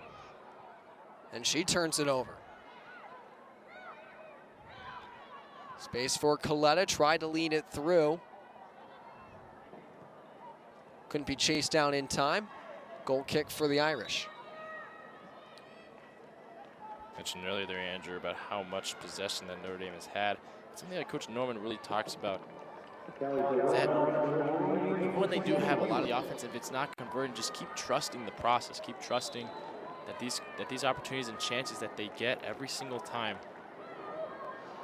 and she turns it over. Space for Coletta, tried to lead it through. Couldn't be chased down in time. Goal kick for the Irish. Mentioned earlier there, Andrew, about how much possession that Notre Dame has had. It's something that Coach Norman really talks about. That even when they do have a lot of the offense, if it's not converting, just keep trusting the process. Keep trusting that these opportunities and chances that they get every single time,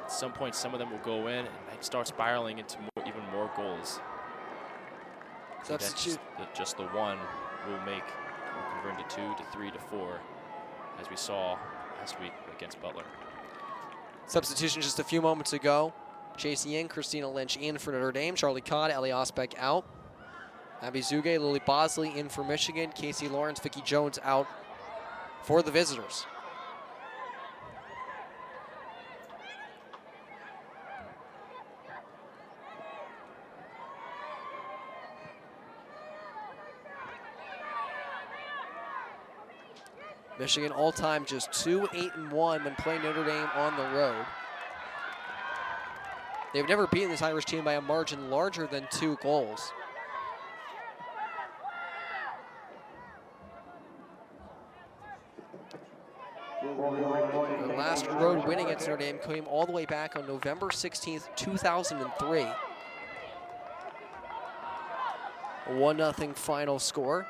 at some point some of them will go in and might start spiraling into even more goals. Substitute. Just the one will convert to 2 to 3 to 4, as we saw last week against Butler. Substitution just a few moments ago. Chase in, Christina Lynch in for Notre Dame, Charlie Codd, Ellie Osbeck out. Abby Zuge, Lily Bosley in for Michigan, Casey Lawrence, Vicki Jones out for the visitors. Michigan all-time just 2-8-1 when playing Notre Dame on the road. They've never beaten this Irish team by a margin larger than 2 goals. Their last road win against Notre Dame came all the way back on November 16th, 2003. A 1-0 final score.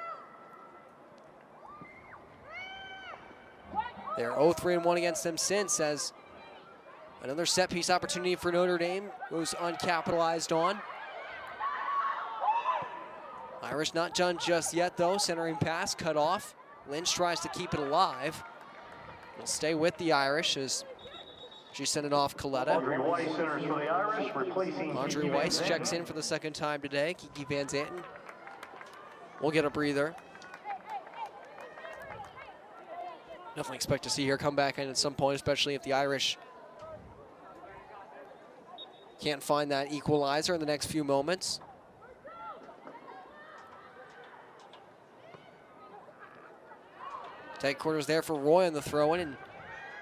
They're 0-3-1 against them since, as another set piece opportunity for Notre Dame goes uncapitalized on. Irish not done just yet though, centering pass cut off. Lynch tries to keep it alive. Will stay with the Irish as she sent it off Coletta. Audrey Weiss centers for the Irish, replacing Audrey Kiki Van Weiss Zanten. checks in for the second time today. Kiki Van Zanten will get a breather. Definitely expect to see her come back in at some point, especially if the Irish can't find that equalizer in the next few moments. Tight quarters there for Roy on the throw-in, and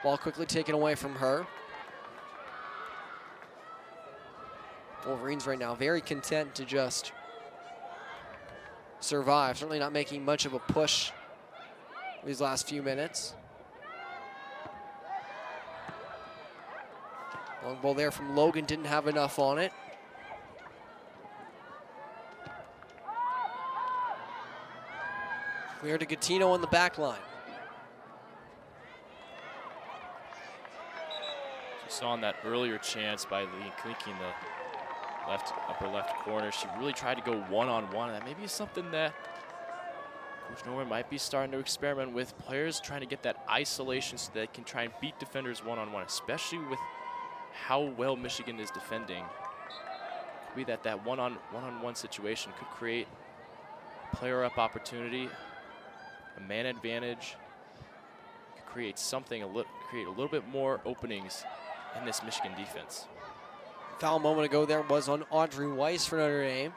ball quickly taken away from her. Wolverines right now very content to just survive. Certainly not making much of a push these last few minutes. Long ball there from Logan, didn't have enough on it. Clear to Gattino on the back line. saw in that earlier chance by Lee clinking the upper left corner, she really tried to go one-on-one. That maybe is something that Coach Norman might be starting to experiment with, players trying to get that isolation so they can try and beat defenders one-on-one, especially with how well Michigan is defending. Could be that one-on-one situation could create player up opportunity, a man advantage, could create create a little bit more openings in this Michigan defense. Foul a moment ago there was on Audrey Weiss for Notre Dame.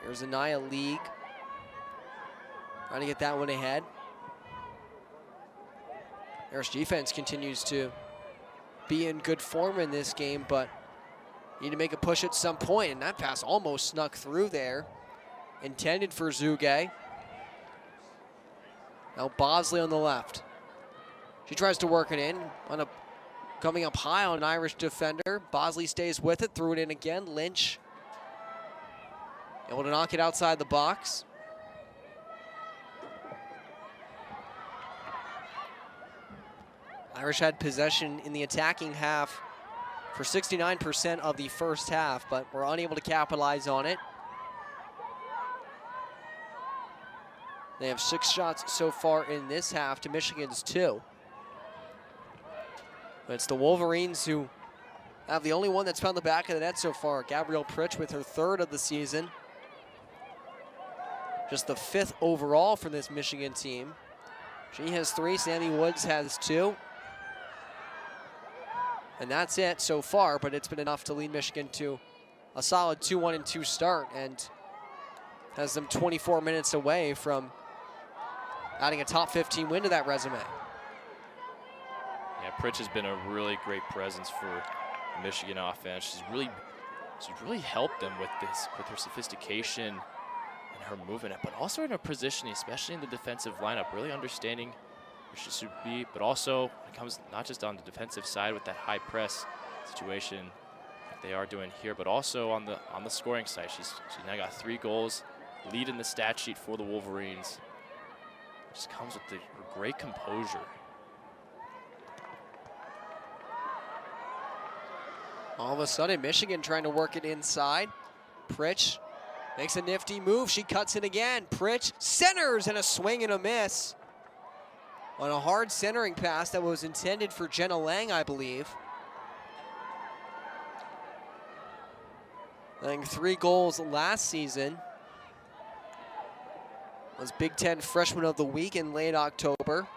Here's Anaya League. Trying to get that one ahead. Irish defense continues to be in good form in this game, but need to make a push at some point, and that pass almost snuck through there. Intended for Zuge. Now Bosley on the left. She tries to work it in, coming up high on an Irish defender. Bosley stays with it, threw it in again. Lynch able to knock it outside the box. Irish had possession in the attacking half for 69% of the first half, but were unable to capitalize on it. They have 6 shots so far in this half to Michigan's 2. But it's the Wolverines who have the only one that's found the back of the net so far. Gabrielle Pritch with her 3rd of the season. Just the 5th overall for this Michigan team. She has 3, Sammy Woods has 2. And that's it so far, but it's been enough to lead Michigan to a solid 2-1-2 start, and has them 24 minutes away from adding a top 15 win to that resume. Yeah, Pritch has been a really great presence for the Michigan offense. She's really helped them with her sophistication and her movement, but also in her positioning, especially in the defensive lineup, really understanding where she should be, but also it comes not just on the defensive side with that high press situation like they are doing here, but also on the scoring side. She's now got 3 goals, lead in the stat sheet for the Wolverines. Just comes with her great composure. All of a sudden, Michigan trying to work it inside. Pritch makes a nifty move. She cuts it again. Pritch centers, and a swing and a miss on a hard centering pass that was intended for Jenna Lang, I believe. Lang 3 goals last season. Was Big Ten Freshman of the Week in late October.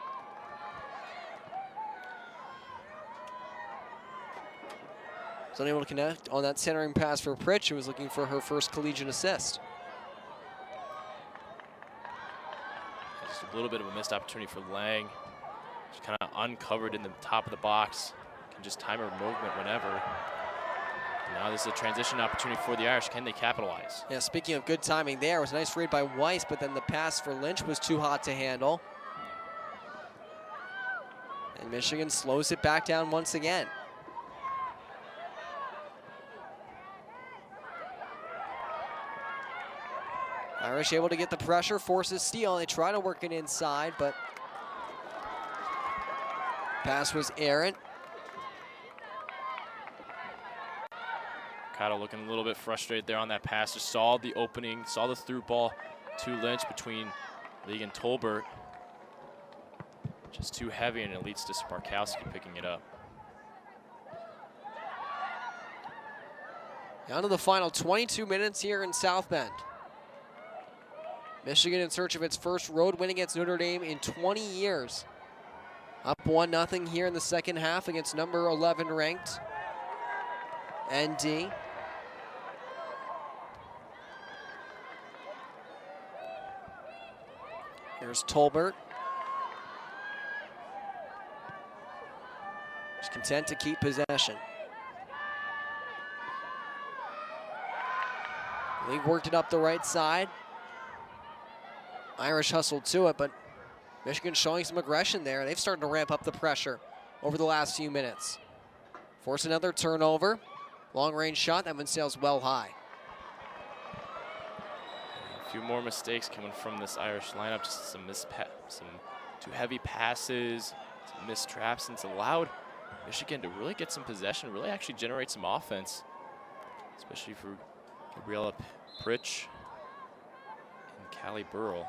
Was unable to connect on that centering pass for Pritch, who was looking for her first collegiate assist. Just a little bit of a missed opportunity for Lang. She's kind of uncovered in the top of the box. Can just time her movement whenever. Now this is a transition opportunity for the Irish. Can they capitalize? Yeah, speaking of good timing there, it was a nice read by Weiss, but then the pass for Lynch was too hot to handle. And Michigan slows it back down once again. Irish able to get the pressure, forces steal. They try to work it inside, but pass was errant. Kind of looking a little bit frustrated there on that pass. Just saw the opening, saw the through ball to Lynch between League and Tolbert. Just too heavy, and it leads to Sparkowski picking it up. Down to the final 22 minutes here in South Bend. Michigan in search of its first road win against Notre Dame in 20 years. Up 1-0 here in the second half against number 11 ranked ND. Here's Tolbert. Just content to keep possession. League worked it up the right side. Irish hustled to it, but Michigan showing some aggression there. They've started to ramp up the pressure over the last few minutes. Force another turnover. Long range shot, that one sails well high. A few more mistakes coming from this Irish lineup. Just some too heavy passes, some missed traps, and it's allowed Michigan to really get some possession, really actually generate some offense, especially for Gabriella Pritch and Callie Burrell.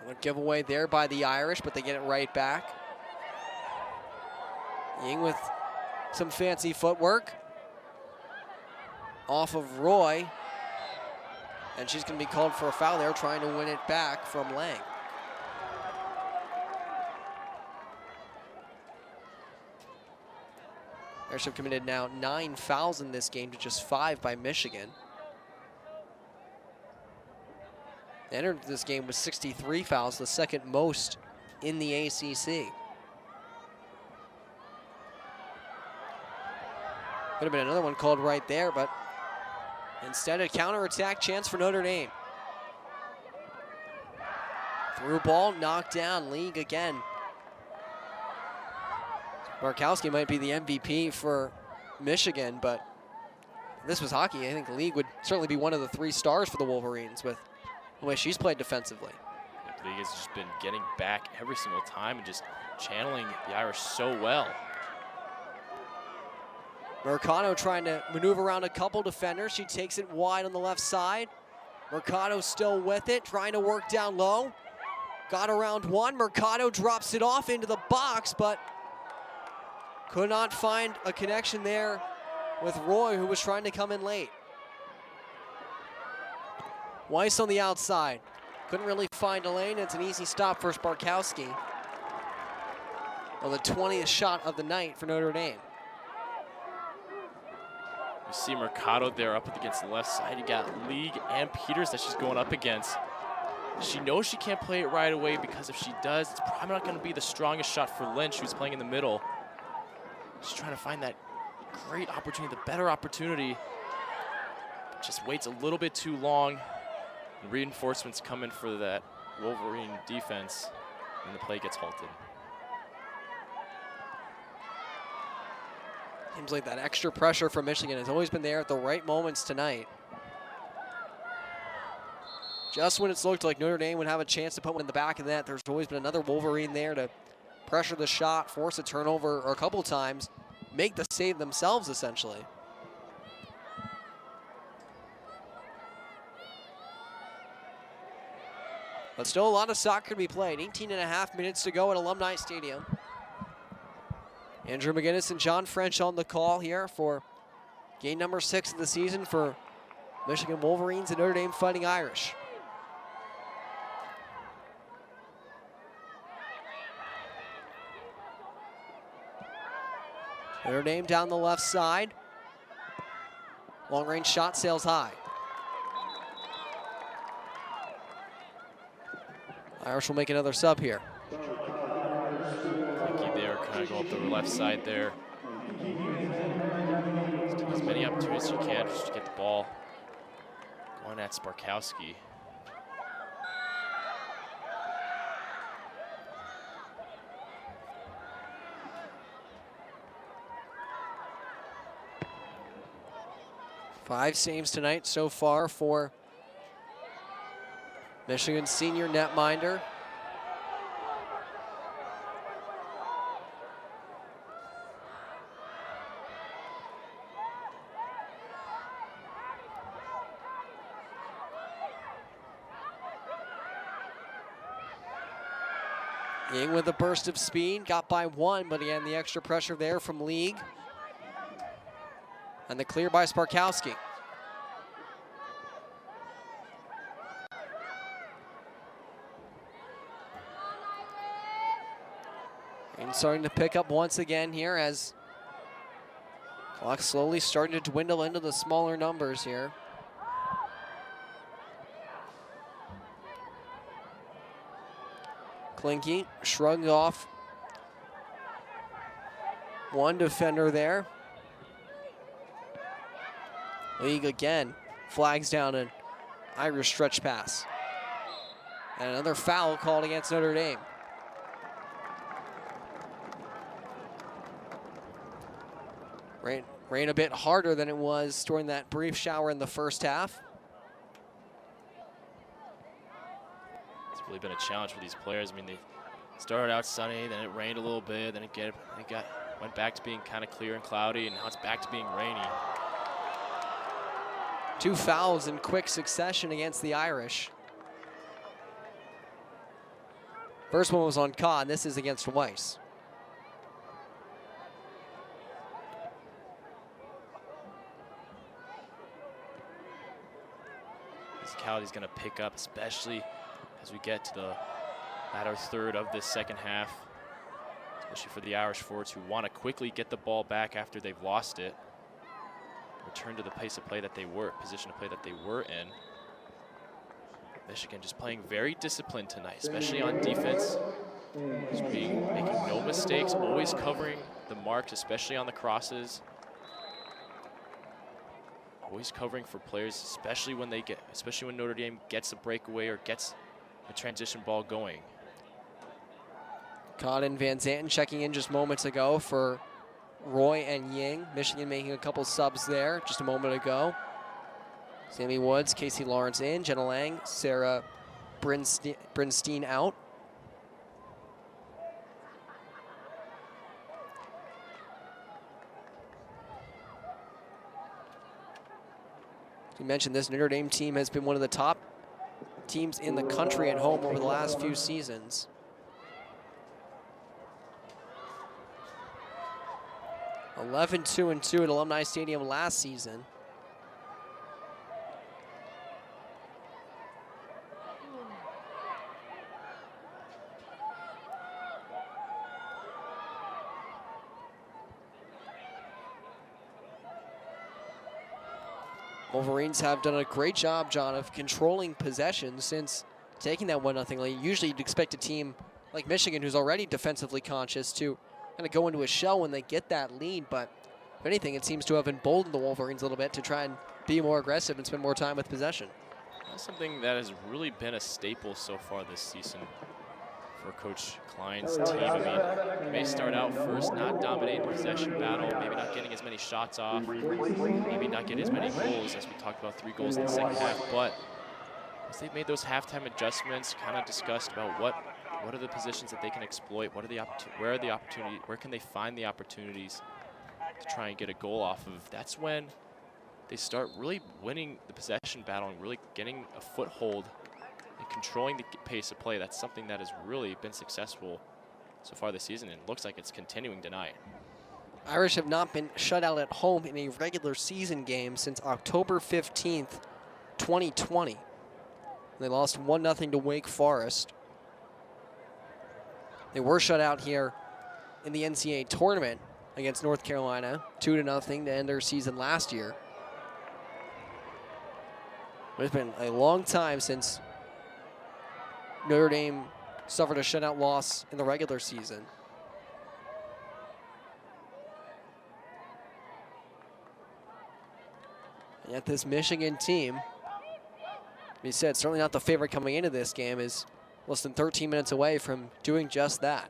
A giveaway there by the Irish, but they get it right back. Ying with some fancy footwork off of Roy. And she's going to be called for a foul there, trying to win it back from Lang. Irish have committed now 9 fouls in this game to just 5 by Michigan. They entered this game with 63 fouls, the second most in the ACC. Could have been another one called right there, but instead a counterattack chance for Notre Dame. Through ball, knocked down, League again. Markowski might be the MVP for Michigan, but if this was hockey, I think League would certainly be one of the 3 stars for the Wolverines with the way she's played defensively. League has just been getting back every single time and just channeling the Irish so well. Mercado trying to maneuver around a couple defenders. She takes it wide on the left side. Mercado still with it, trying to work down low. Got around one. Mercado drops it off into the box, but could not find a connection there with Roy, who was trying to come in late. Weiss on the outside. Couldn't really find a lane. It's an easy stop for Sparkowski. Well, the 20th shot of the night for Notre Dame. You see Mercado there up against the left side. You got League and Peters that she's going up against. She knows she can't play it right away because if she does, it's probably not going to be the strongest shot for Lynch, who's playing in the middle. She's trying to find that great opportunity, the better opportunity. Just waits a little bit too long. Reinforcements come in for that Wolverine defense, and the play gets halted. Seems like that extra pressure from Michigan has always been there at the right moments tonight. Just when it's looked like Notre Dame would have a chance to put one in the back of the net, there's always been another Wolverine there to pressure the shot, force a turnover a couple times, make the save themselves essentially. But still a lot of soccer to be played. 18.5 minutes to go at Alumni Stadium. Andrew McGinnis and John French on the call here for game number 6 of the season for Michigan Wolverines and Notre Dame Fighting Irish. Notre Dame down the left side. Long range shot sails high. Irish will make another sub here. Pinky there, kind of go up the left side there. Just take as many opportunities as you can just to get the ball going at Sparkowski. Five saves tonight so far for Michigan's senior netminder. Ying with a burst of speed, got by one, but again, the extra pressure there from League. And the clear by Sparkowski. And starting to pick up once again here as clock slowly starting to dwindle into the smaller numbers here. Klinke shrugged off one defender there. League again flags down an Irish stretch pass. And another foul called against Notre Dame. Rain a bit harder than it was during that brief shower in the first half. really been a challenge for these players. I mean, they started out sunny, then it rained a little bit, then went back to being kind of clear and cloudy, and now it's back to being rainy. 2 fouls in quick succession against the Irish. First one was on Kahn. This is against Weiss. Physicality is going to pick up, especially as we get to the latter third of this second half, especially for the Irish forwards who want to quickly get the ball back after they've lost it. Return to the pace of play that they were, position of play that they were in. Michigan just playing very disciplined tonight, especially on defense. Just making no mistakes, always covering the marks, especially on the crosses. Always covering for players, especially when Notre Dame gets a breakaway or gets a transition ball going. Kahn and Van Zanten checking in just moments ago for Roy and Ying. Michigan making a couple subs there just a moment ago. Sammy Woods, Casey Lawrence in, Jenna Lang, Sarah Brinstein out. You mentioned this Notre Dame team has been one of the top teams in the country at home over the last few seasons. (11-2-2) at Alumni Stadium last season. Wolverines have done a great job, John, of controlling possession since taking that 1-0 lead. Usually you'd expect a team like Michigan, who's already defensively conscious, to kind of go into a shell when they get that lead. But if anything, it seems to have emboldened the Wolverines a little bit to try and be more aggressive and spend more time with possession. That's something that has really been a staple so far this season for Coach Klein's team. I mean, they may start out first not dominating the possession battle, maybe not getting as many shots off, maybe not getting as many goals, as we talked about 3 goals in the second half, but as they've made those halftime adjustments, kind of discussed about what are the positions that they can exploit, where can they find the opportunities to try and get a goal off of, that's when they start really winning the possession battle and really getting a foothold and controlling the pace of play. That's something that has really been successful so far this season, and it looks like it's continuing tonight. Irish have not been shut out at home in a regular season game since October 15th, 2020. They lost 1-0 to Wake Forest. They were shut out here in the NCAA tournament against North Carolina, 2-0 to end their season last year. But it's been a long time since Notre Dame suffered a shutout loss in the regular season. And yet this Michigan team, we said, certainly not the favorite coming into this game, is less than 13 minutes away from doing just that.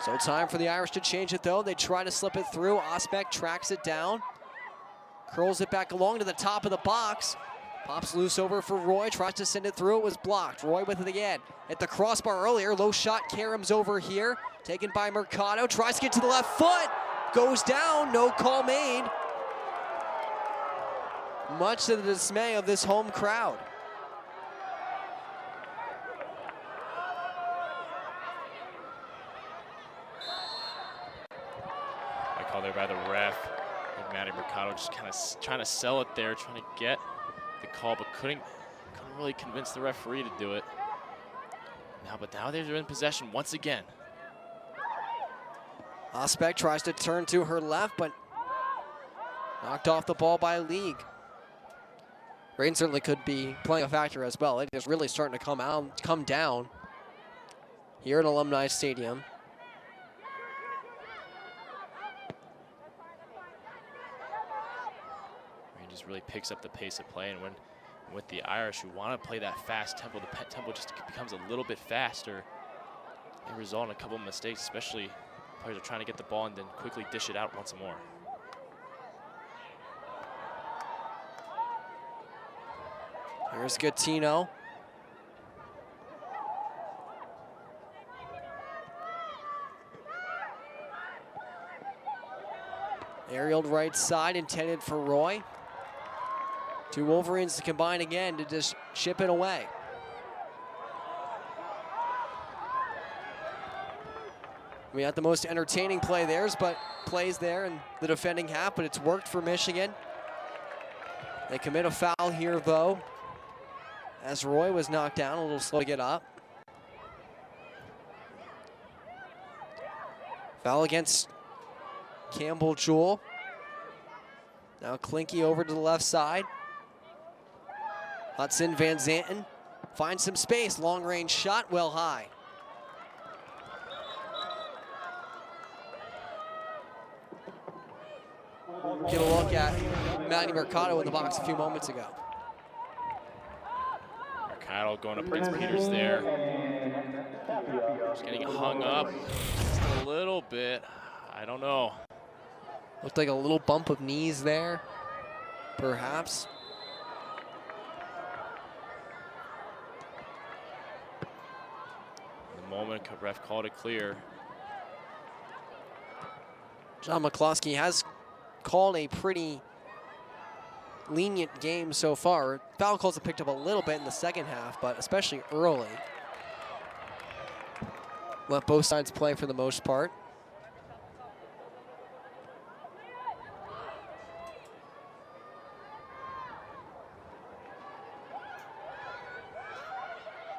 So time for the Irish to change it, though. They try to slip it through. Osbeck tracks it down. Curls it back along to the top of the box. Pops loose over for Roy. Tries to send it through. It was blocked. Roy with it again. At the crossbar earlier. Low shot. Karam's over here. Taken by Mercado. Tries to get to the left foot. Goes down. No call made. Much to the dismay of this home crowd. Call there by the ref. I think Maddie Mercado just kind of trying to sell it there, trying to get the call, but couldn't really convince the referee to do it. But now they're in possession once again. Osbeck tries to turn to her left, but knocked off the ball by League. Rain certainly could be playing a factor as well. It is really starting to come down here at Alumni Stadium. Just really picks up the pace of play, and when with the Irish who want to play that fast tempo, the tempo just becomes a little bit faster. They result in a couple of mistakes, especially players are trying to get the ball and then quickly dish it out once more. Here's Gattino. Aerial right side intended for Roy. Two Wolverines to combine again to just ship it away. We got the most entertaining plays there in the defending half, but it's worked for Michigan. They commit a foul here, though, as Roy was knocked down, a little slow to get up. Foul against Campbell Jewell. Now Klinke over to the left side. Hudson Van Zanten finds some space. Long range shot, well high. Get a look at Manny Mercado in the box a few moments ago. Mercado going up against Peters there. Just getting hung up just a little bit. I don't know. Looked like a little bump of knees there, perhaps. The moment ref called it clear. John McCloskey has called a pretty lenient game so far. Foul calls have picked up a little bit in the second half, but especially early. Let both sides play for the most part.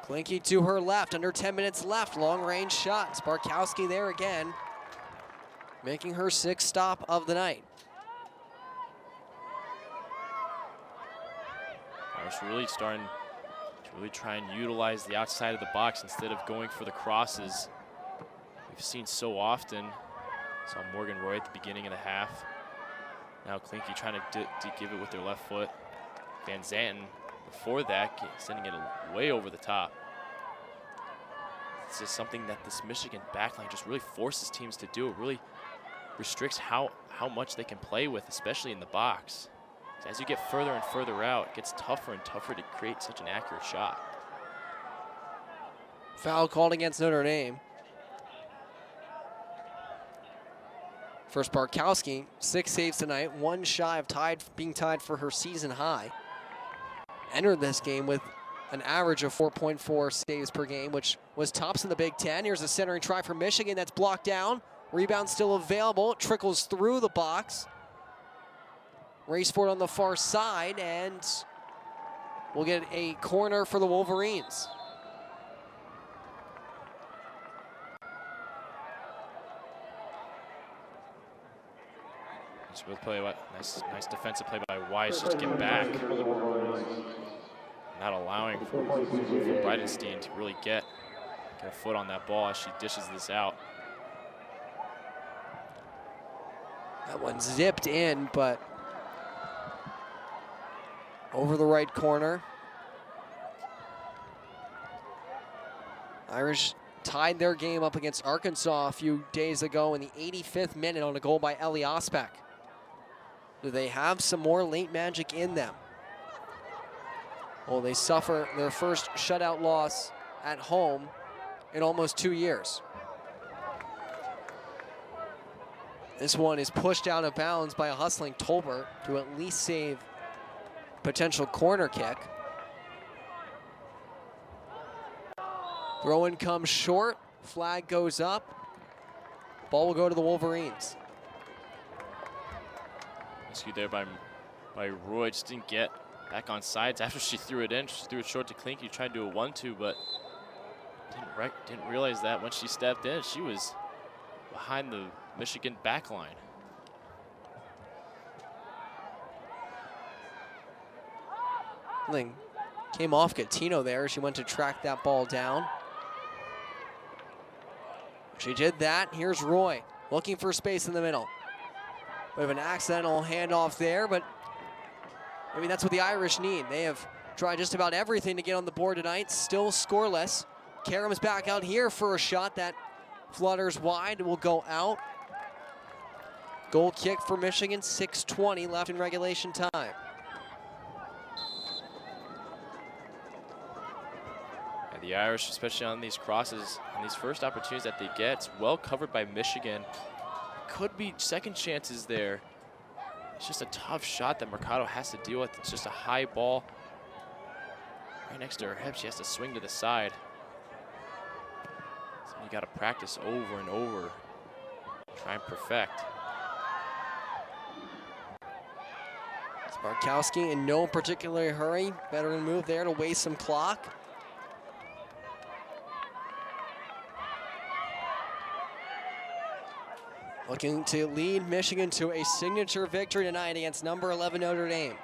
Klinke to her left, under 10 minutes left, long range shot. Sparkowski there again, making her sixth stop of the night. Irish really starting to really try and utilize the outside of the box instead of going for the crosses. We've seen so often. Saw Morgan Roy at the beginning of the half. Now Klinke trying to give it with their left foot. Van Zanten before that sending it way over the top. It's just something that this Michigan backline just really forces teams to do. It really restricts how much they can play with, especially in the box. As you get further and further out, it gets tougher and tougher to create such an accurate shot. Foul called against Notre Dame. For Sparkowski, 6 saves tonight, one shy of being tied for her season high. Entered this game with an average of 4.4 saves per game, which was tops in the Big Ten. Here's a centering try for Michigan that's blocked down. Rebound still available, it trickles through the box. Race for it on the far side, and we'll get a corner for the Wolverines. Smooth play, nice defensive play by Weiss just to get back. Not allowing for Bridenstine to really get a foot on that ball as she dishes this out. That one zipped in, but over the right corner. Irish tied their game up against Arkansas a few days ago in the 85th minute on a goal by Ellie Ospek. Do they have some more late magic in them? Well, they suffer their first shutout loss at home in almost 2 years. This one is pushed out of bounds by a hustling Tolbert to at least save potential corner kick. Throw-in comes short, flag goes up. Ball will go to the Wolverines. Rescued there by Roy, just didn't get back on sides after she threw it in. She threw it short to Klinke, tried to do a 1-2, but didn't realize that when she stepped in, she was behind the Michigan back line. Came off Gattino there. She went to track that ball down. She did that. Here's Roy looking for space in the middle. We have an accidental handoff there, but maybe that's what the Irish need. They have tried just about everything to get on the board tonight, still scoreless. Karam's back out here for a shot that flutters wide, will go out. Goal kick for Michigan, 6:20 left in regulation time. The Irish, especially on these crosses, on these first opportunities that they get, it's well covered by Michigan. Could be second chances there. It's just a tough shot that Mercado has to deal with. It's just a high ball right next to her hip. She has to swing to the side. So you got to practice over and over. Try and perfect. Sparkowski in no particular hurry. Better move there to waste some clock. Looking to lead Michigan to a signature victory tonight against number 11 Notre Dame.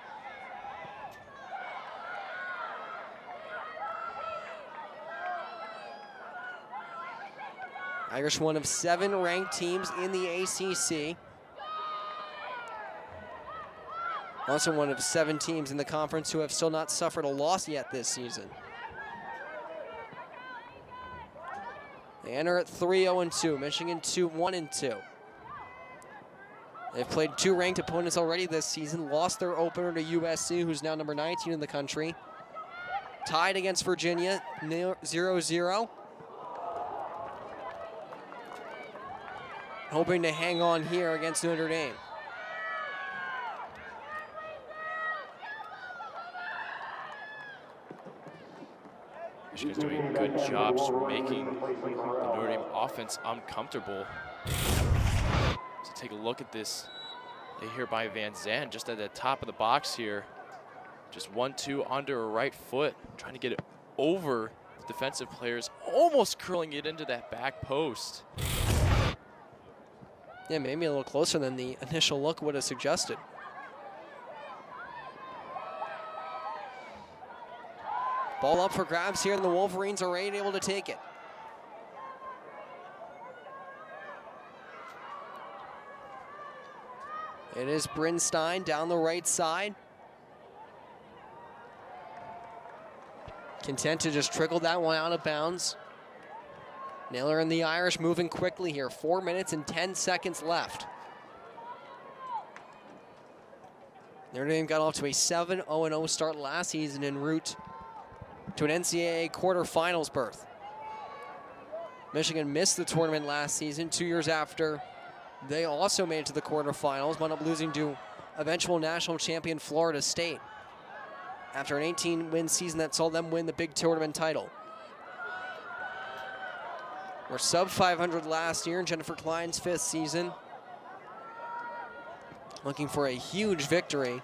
Irish, one of 7 ranked teams in the ACC. Also one of 7 teams in the conference who have still not suffered a loss yet this season. They enter at 3-0-2, Michigan 2-1-2. They've played 2 ranked opponents already this season, lost their opener to USC, who's now number 19 in the country. Tied against Virginia, 0-0. Hoping to hang on here against Notre Dame. Michigan's doing a good job just making the Notre Dame offense uncomfortable. So take a look at this play here by Van Zandt, just at the top of the box here. Just 1-2 under a right foot, trying to get it over the defensive players, almost curling it into that back post. Yeah, maybe a little closer than the initial look would have suggested. Ball up for grabs here, and the Wolverines are right able to take it. It is Brinstein down the right side. Content to just trickle that one out of bounds. Naylor and the Irish moving quickly here. 4 minutes and 10 seconds left. Notre Dame got off to a 7-0-0 start last season en route to an NCAA quarterfinals berth. Michigan missed the tournament last season, 2 years after they also made it to the quarterfinals, wound up losing to eventual national champion Florida State after an 18-win season that saw them win the big tournament title. We're sub 500 last year in Jennifer Klein's 5th season. Looking for a huge victory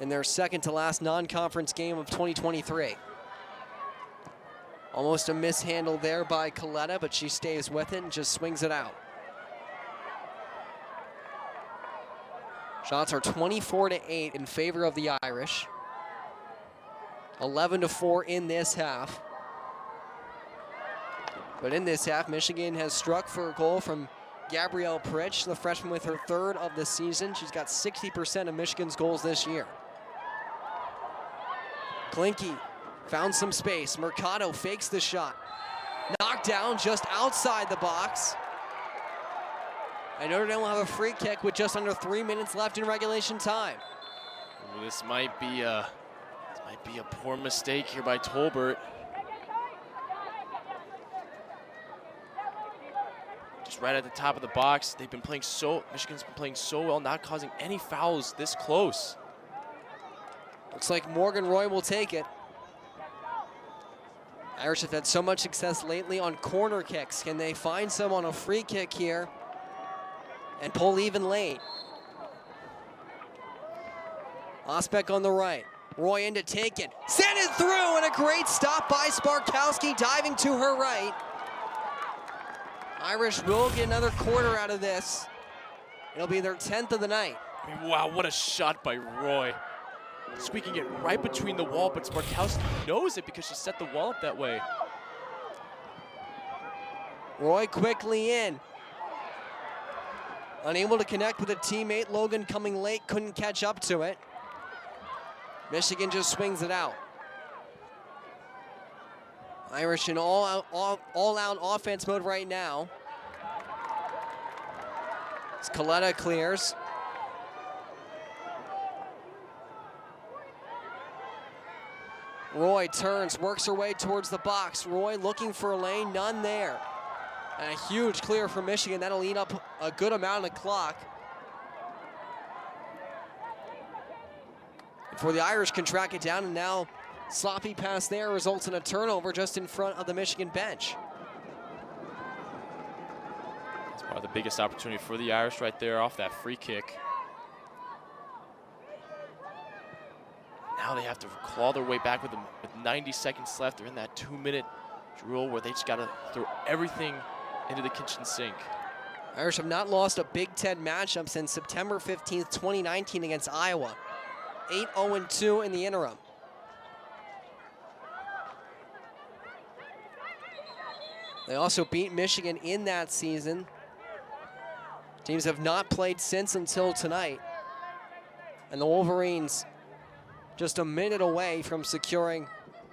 in their second to last non-conference game of 2023. Almost a mishandle there by Coletta, but she stays with it and just swings it out. Shots are 24-8 in favor of the Irish. 11-4 in this half. But in this half, Michigan has struck for a goal from Gabrielle Pritch, the freshman with her 3rd of the season. She's got 60% of Michigan's goals this year. Klinke found some space. Mercado fakes the shot. Knocked down just outside the box. And Notre Dame will have a free kick with just under 3 minutes left in regulation time. Ooh, this might be a poor mistake here by Tolbert. Just right at the top of the box. Michigan's been playing so well, not causing any fouls this close. Looks like Morgan Roy will take it. Irish have had so much success lately on corner kicks. Can they find some on a free kick here and pull even late? Osbeck on the right. Roy in to take it. Send it through, and a great stop by Sparkowski, diving to her right. Irish will get another quarter out of this. It'll be their 10th of the night. I mean, wow, what a shot by Roy. Squeaking it right between the wall, but Sparkowski knows it because she set the wall up that way. Roy quickly in. Unable to connect with a teammate. Logan coming late, couldn't catch up to it. Michigan just swings it out. Irish in all-out offense mode right now. As Coletta clears. Roy turns, works her way towards the box. Roy looking for a lane, none there. And a huge clear for Michigan. That'll eat up a good amount of the clock. Before the Irish can track it down, and now sloppy pass there results in a turnover just in front of the Michigan bench. It's probably the biggest opportunity for the Irish right there off that free kick. Now they have to claw their way back with 90 seconds left. They're in that 2-minute drill where they just got to throw everything into the kitchen sink. Irish have not lost a Big Ten matchup since September 15th, 2019 against Iowa. 8-0-2 in the interim. They also beat Michigan in that season. Teams have not played since until tonight. And the Wolverines just a minute away from securing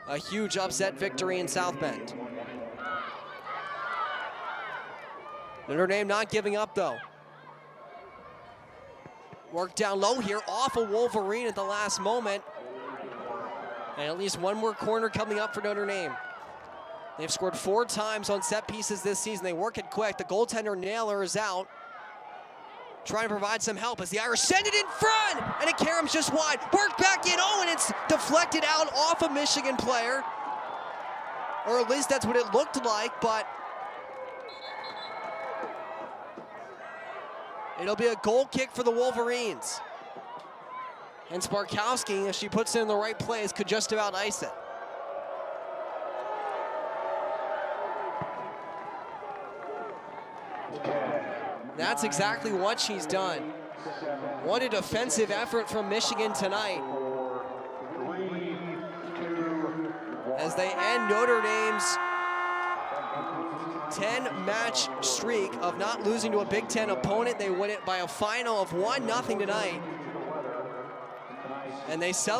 a huge upset victory in South Bend. Notre Dame not giving up though. Work down low here off a Wolverine at the last moment. And at least one more corner coming up for Notre Dame. They've scored 4 times on set pieces this season. They work it quick. The goaltender Naylor is out, trying to provide some help as the Irish send it in front, and Karam's just wide. Work back in, oh, and it's deflected out off a Michigan player. Or at least that's what it looked like, but it'll be a goal kick for the Wolverines. And Sparkowski, if she puts it in the right place, could just about ice it. That's exactly what she's done. What a defensive effort from Michigan tonight, as they end Notre Dame's 10-match streak of not losing to a Big Ten opponent. They win it by a final of 1-0 tonight, and they celebrate.